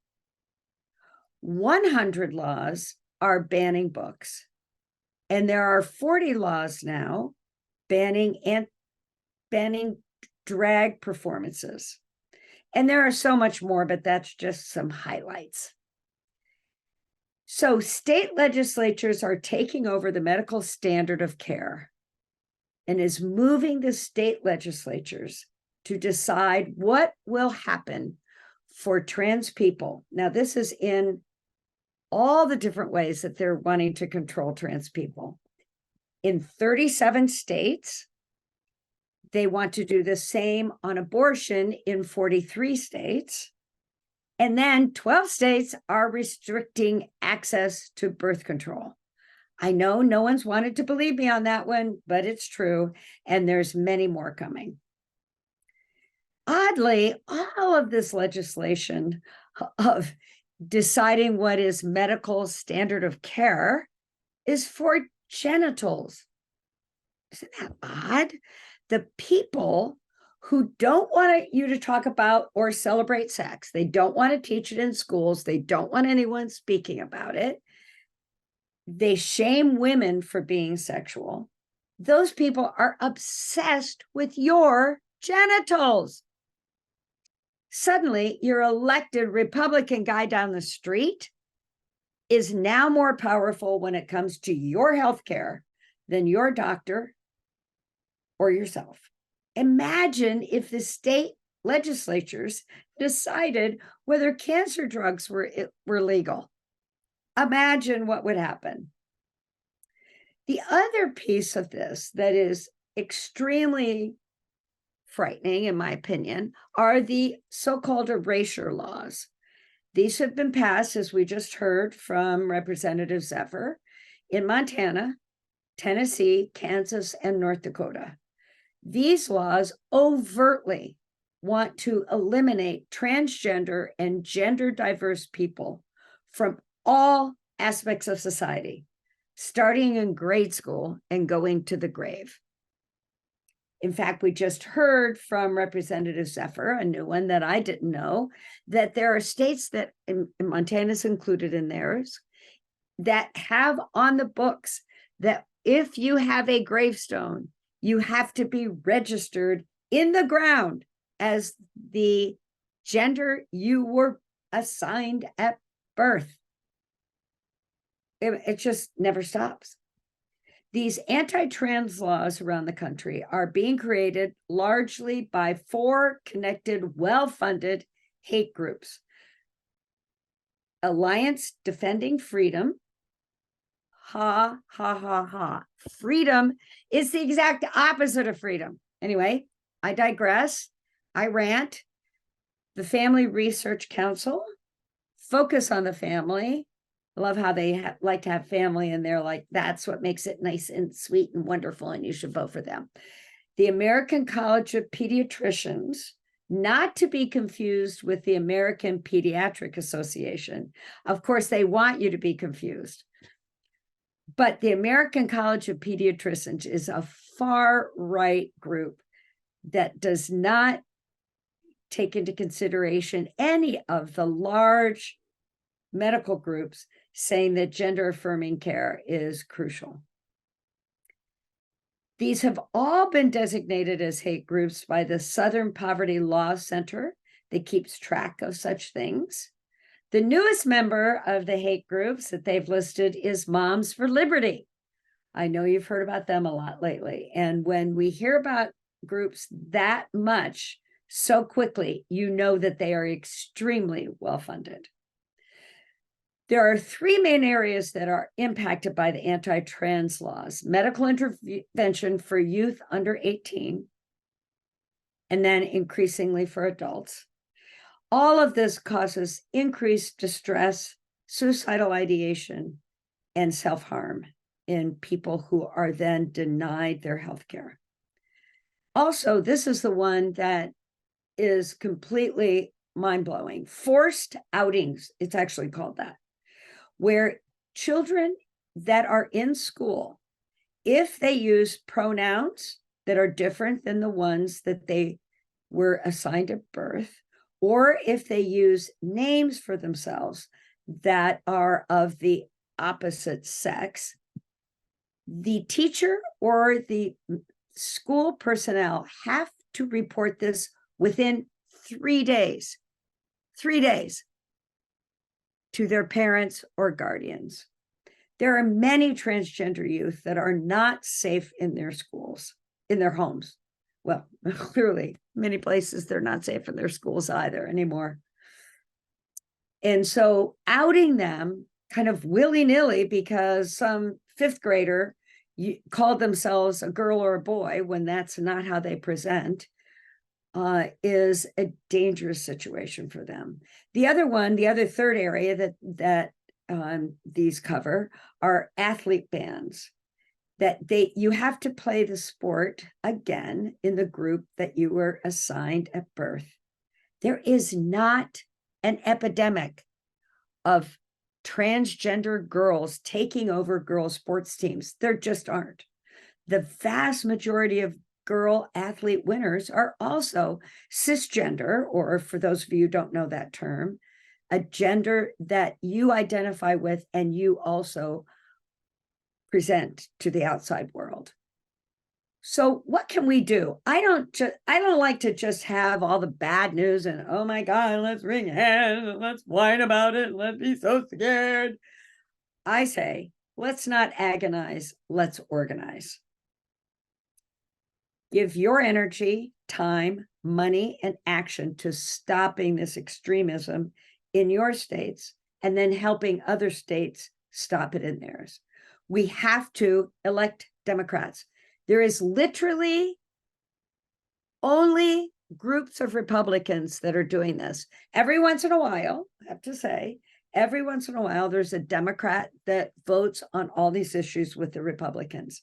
B: 100 laws are banning books. And there are 40 laws now banning drag performances. And there are so much more, but that's just some highlights. So state legislatures are taking over the medical standard of care and is moving the state legislatures to decide what will happen for trans people. Now, this is in all the different ways that they're wanting to control trans people. In 37 states, they want to do the same on abortion in 43 states. And then 12 states are restricting access to birth control. I know no one's wanted to believe me on that one, but it's true. And there's many more coming. Oddly, all of this legislation of deciding what is medical standard of care is for genitals. Isn't that odd? The people who don't want you to talk about or celebrate sex, they don't want to teach it in schools, they don't want anyone speaking about it, they shame women for being sexual. Those people are obsessed with your genitals. Suddenly, your elected Republican guy down the street is now more powerful when it comes to your health care than your doctor or yourself. Imagine if the state legislatures decided whether cancer drugs were legal. Imagine what would happen. The other piece of this that is extremely frightening, in my opinion, are the so-called erasure laws. These have been passed, as we just heard from Representative Zephyr, in Montana, Tennessee, Kansas, and North Dakota. These laws overtly want to eliminate transgender and gender diverse people from all aspects of society, starting in grade school and going to the grave. In fact, we just heard from Representative Zephyr, a new one that I didn't know, that there are states that, and Montana's included in theirs, that have on the books that if you have a gravestone, you have to be registered in the ground as the gender you were assigned at birth. It just never stops. These anti-trans laws around the country are being created largely by 4 connected, well-funded hate groups. Alliance Defending Freedom. Ha, ha, ha, ha. Freedom is the exact opposite of freedom. Anyway, I digress. I rant. The Family Research Council. Focus on the Family. I love how they like to have family in there, like that's what makes it nice and sweet and wonderful, and you should vote for them. The American College of Pediatricians, not to be confused with the American Pediatric Association. Of course, they want you to be confused. But the American College of Pediatricians is a far-right group that does not take into consideration any of the large medical groups saying that gender-affirming care is crucial. These have all been designated as hate groups by the Southern Poverty Law Center that keeps track of such things. The newest member of the hate groups that they've listed is Moms for Liberty. I know you've heard about them a lot lately. And when we hear about groups that much so quickly, you know that they are extremely well-funded. There are 3 main areas that are impacted by the anti-trans laws: medical intervention for youth under 18, and then increasingly for adults. All of this causes increased distress, suicidal ideation, and self-harm in people who are then denied their health care. Also, this is the one that is completely mind-blowing. Forced outings, it's actually called that, where children that are in school, if they use pronouns that are different than the ones that they were assigned at birth, or if they use names for themselves that are of the opposite sex, the teacher or the school personnel have to report this within 3 days. 3 days. To their parents or guardians. There are many transgender youth that are not safe in their schools, in their homes. Well, clearly, many places they're not safe in their schools either anymore. And so outing them kind of willy-nilly because some 5th grader called themselves a girl or a boy when that's not how they present, is a dangerous situation for them. The other 3rd area that these cover are athlete bans, that you have to play the sport again in the group that you were assigned at birth. There is not an epidemic of transgender girls taking over girls' sports teams. There just aren't. The vast majority of girl athlete winners are also cisgender, or for those of you who don't know that term, a gender that you identify with and you also present to the outside world. So what can we do? I don't like to just have all the bad news and, oh my God, let's wring hands and let's whine about it and let's be so scared. I say, let's not agonize, let's organize. Give your energy, time, money, and action to stopping this extremism in your states and then helping other states stop it in theirs. We have to elect Democrats. There is literally only groups of Republicans that are doing this. Every once in a while, I have to say, every once in a while, there's a Democrat that votes on all these issues with the Republicans,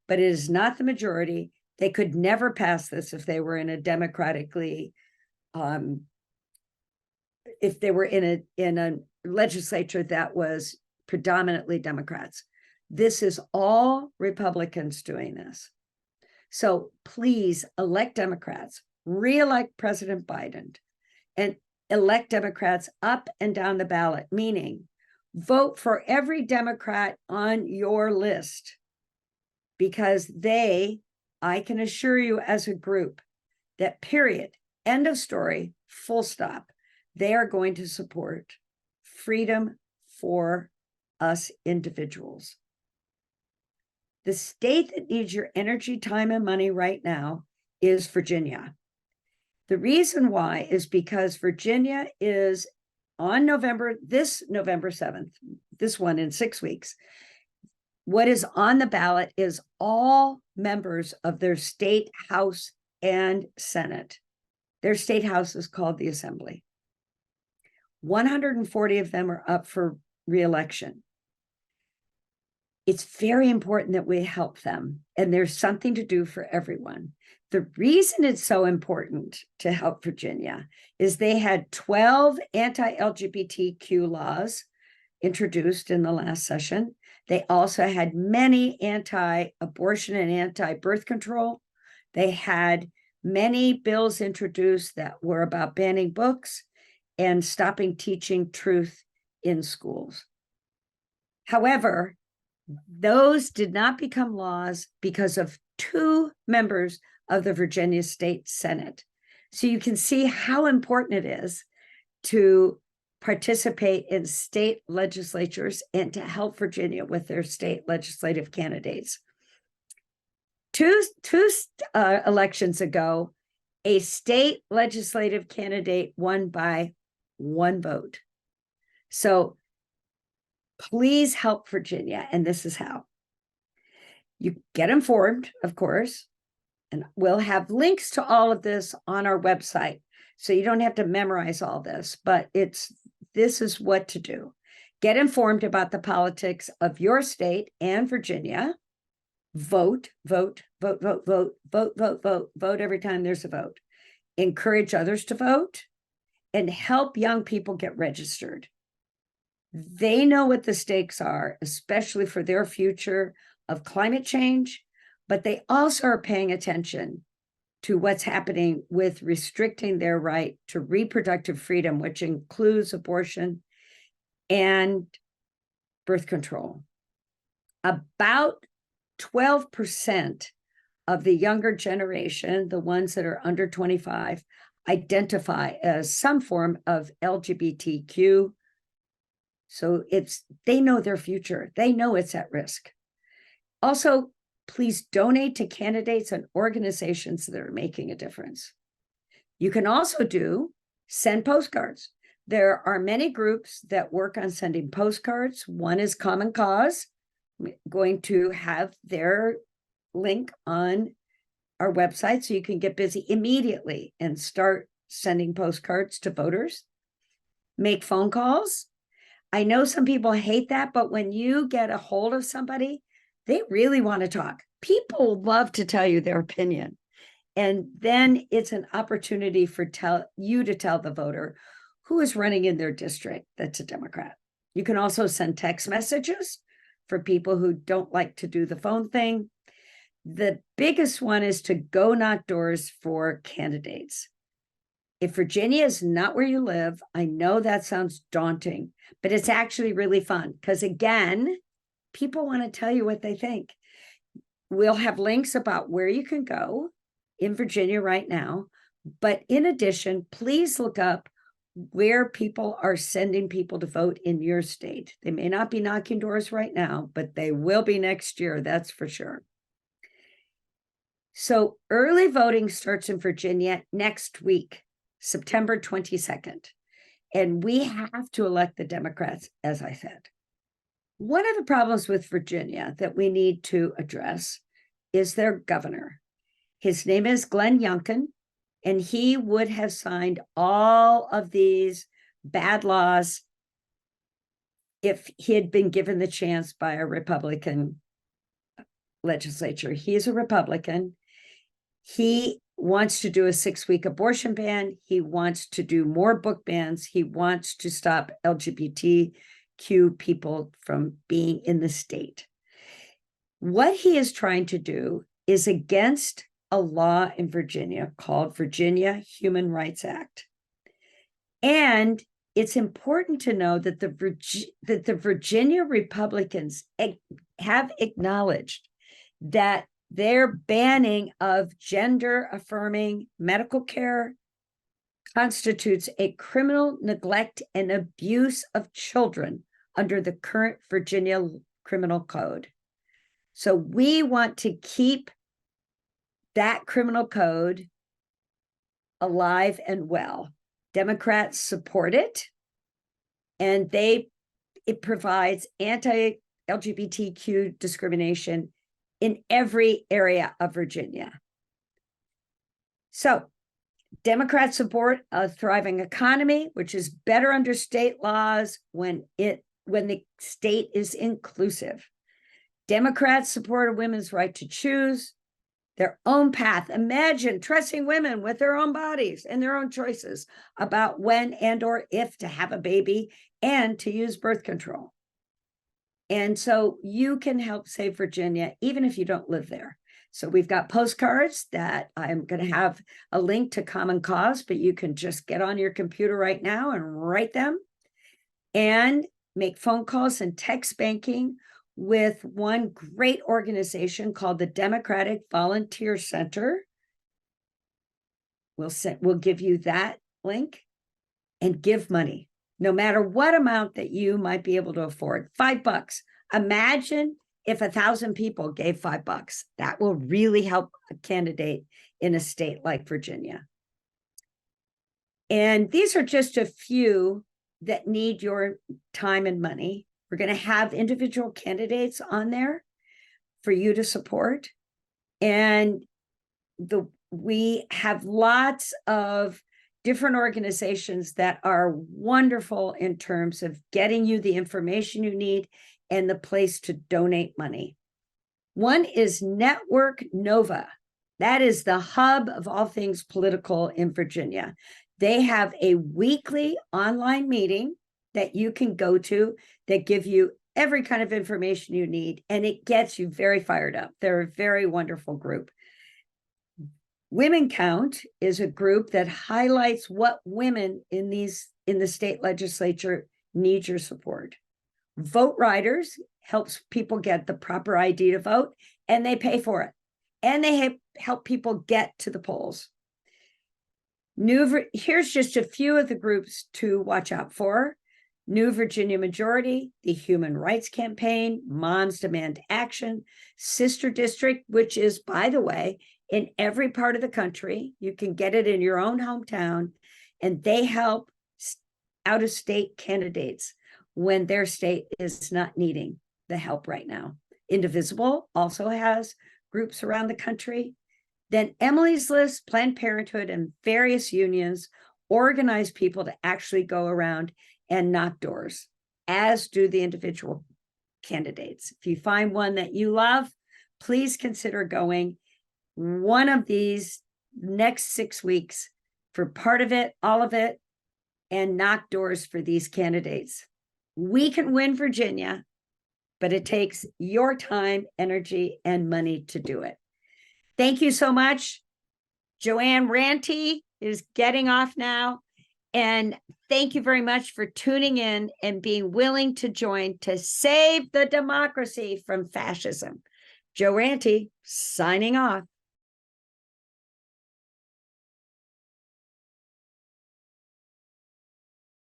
B: but it is not the majority. They could never pass this if they were in a democratically, if they were in a legislature that was predominantly Democrats. This is all Republicans doing this. So please elect Democrats, re-elect President Biden, and elect Democrats up and down the ballot, meaning vote for every Democrat on your list, because they, I can assure you as a group, that period, end of story, full stop, they are going to support freedom for us individuals. The state that needs your energy, time, and money right now is Virginia. The reason why is because Virginia is on this November 7th, this one in 6 weeks. What is on the ballot is all members of their state house and Senate. Their state house is called the Assembly. 140 of them are up for re-election. It's very important that we help them, and there's something to do for everyone. The reason it's so important to help Virginia is they had 12 anti-LGBTQ laws introduced in the last session. They also had many anti-abortion and anti-birth control. They had many bills introduced that were about banning books and stopping teaching truth in schools. However, those did not become laws because of 2 members of the Virginia State Senate. So you can see how important it is to participate in state legislatures and to help Virginia with their state legislative candidates. Two elections ago, a state legislative candidate won by 1 vote. So please help Virginia, and this is how. You get informed, of course, and we'll have links to all of this on our website, so you don't have to memorize all this, but this is what to do. Get informed about the politics of your state and Virginia. Vote, vote, vote, vote, vote, vote, vote, vote, vote every time there's a vote. Encourage others to vote and help young people get registered. They know what the stakes are, especially for their future of climate change, but they also are paying attention to what's happening with restricting their right to reproductive freedom, which includes abortion and birth control. About 12% of the younger generation, the ones that are under 25, identify as some form of LGBTQ. So they know their future. They know it's at risk. Also, please donate to candidates and organizations that are making a difference. You can also send postcards. There are many groups that work on sending postcards. One is Common Cause. I'm going to have their link on our website so you can get busy immediately and start sending postcards to voters. Make phone calls. I know some people hate that, but when you get a hold of somebody, they really want to talk. People love to tell you their opinion. And then it's an opportunity for you to tell the voter who is running in their district that's a Democrat. You can also send text messages for people who don't like to do the phone thing. The biggest one is to go knock doors for candidates. If Virginia is not where you live, I know that sounds daunting, but it's actually really fun because, again, people want to tell you what they think. We'll have links about where you can go in Virginia right now. But in addition, please look up where people are sending people to vote in your state. They may not be knocking doors right now, but they will be next year, that's for sure. So early voting starts in Virginia next week, September 22nd. And we have to elect the Democrats, as I said. One of the problems with Virginia that we need to address is their governor. His name is Glenn Youngkin, and he would have signed all of these bad laws if he had been given the chance by a Republican legislature. He's a Republican. He wants to do a 6-week abortion ban. He wants to do more book bans. He wants to stop LGBTQ people from being in the state. What he is trying to do is against a law in Virginia called Virginia Human Rights Act. And it's important to know that the Virginia Republicans have acknowledged that their banning of gender-affirming medical care constitutes a criminal neglect and abuse of children under the current Virginia Criminal Code. So we want to keep that criminal code alive and well. Democrats support it, and it provides anti-LGBTQ discrimination in every area of Virginia. So Democrats support a thriving economy, which is better under state laws when the state is inclusive. Democrats support a women's right to choose their own path. Imagine trusting women with their own bodies and their own choices about when and or if to have a baby and to use birth control. And so you can help save Virginia, even if you don't live there. So we've got postcards that I'm going to have a link to Common Cause, but you can just get on your computer right now and write them and make phone calls and text banking with one great organization called the Democratic Volunteer Center. We'll give you that link and give money. No matter what amount that you might be able to afford, $5. Imagine if 1,000 people gave $5. That will really help a candidate in a state like Virginia. And these are just a few that need your time and money. We're going to have individual candidates on there for you to support. And we have lots of different organizations that are wonderful in terms of getting you the information you need and the place to donate money. One is Network Nova. That is the hub of all things political in Virginia. They have a weekly online meeting that you can go to that give you every kind of information you need, and it gets you very fired up. They're a very wonderful group. Women Count is a group that highlights what women in the state legislature need your support. Vote Riders helps people get the proper ID to vote, and they pay for it. And they help people get to the polls. Here's just a few of the groups to watch out for. New Virginia Majority, the Human Rights Campaign, Moms Demand Action, Sister District, which is, by the way, in every part of the country. You can get it in your own hometown, and they help out-of-state candidates when their state is not needing the help right now. Indivisible also has groups around the country. Then Emily's List, Planned Parenthood, and various unions organize people to actually go around and knock doors, as do the individual candidates. If you find one that you love, please consider going one of these next 6 weeks for part of it, all of it, and knock doors for these candidates. We can win Virginia, but it takes your time, energy, and money to do it. Thank you so much. Joanne Ranty is getting off now. And thank you very much for tuning in and being willing to join to save the democracy from fascism. Jo Ranty, signing off.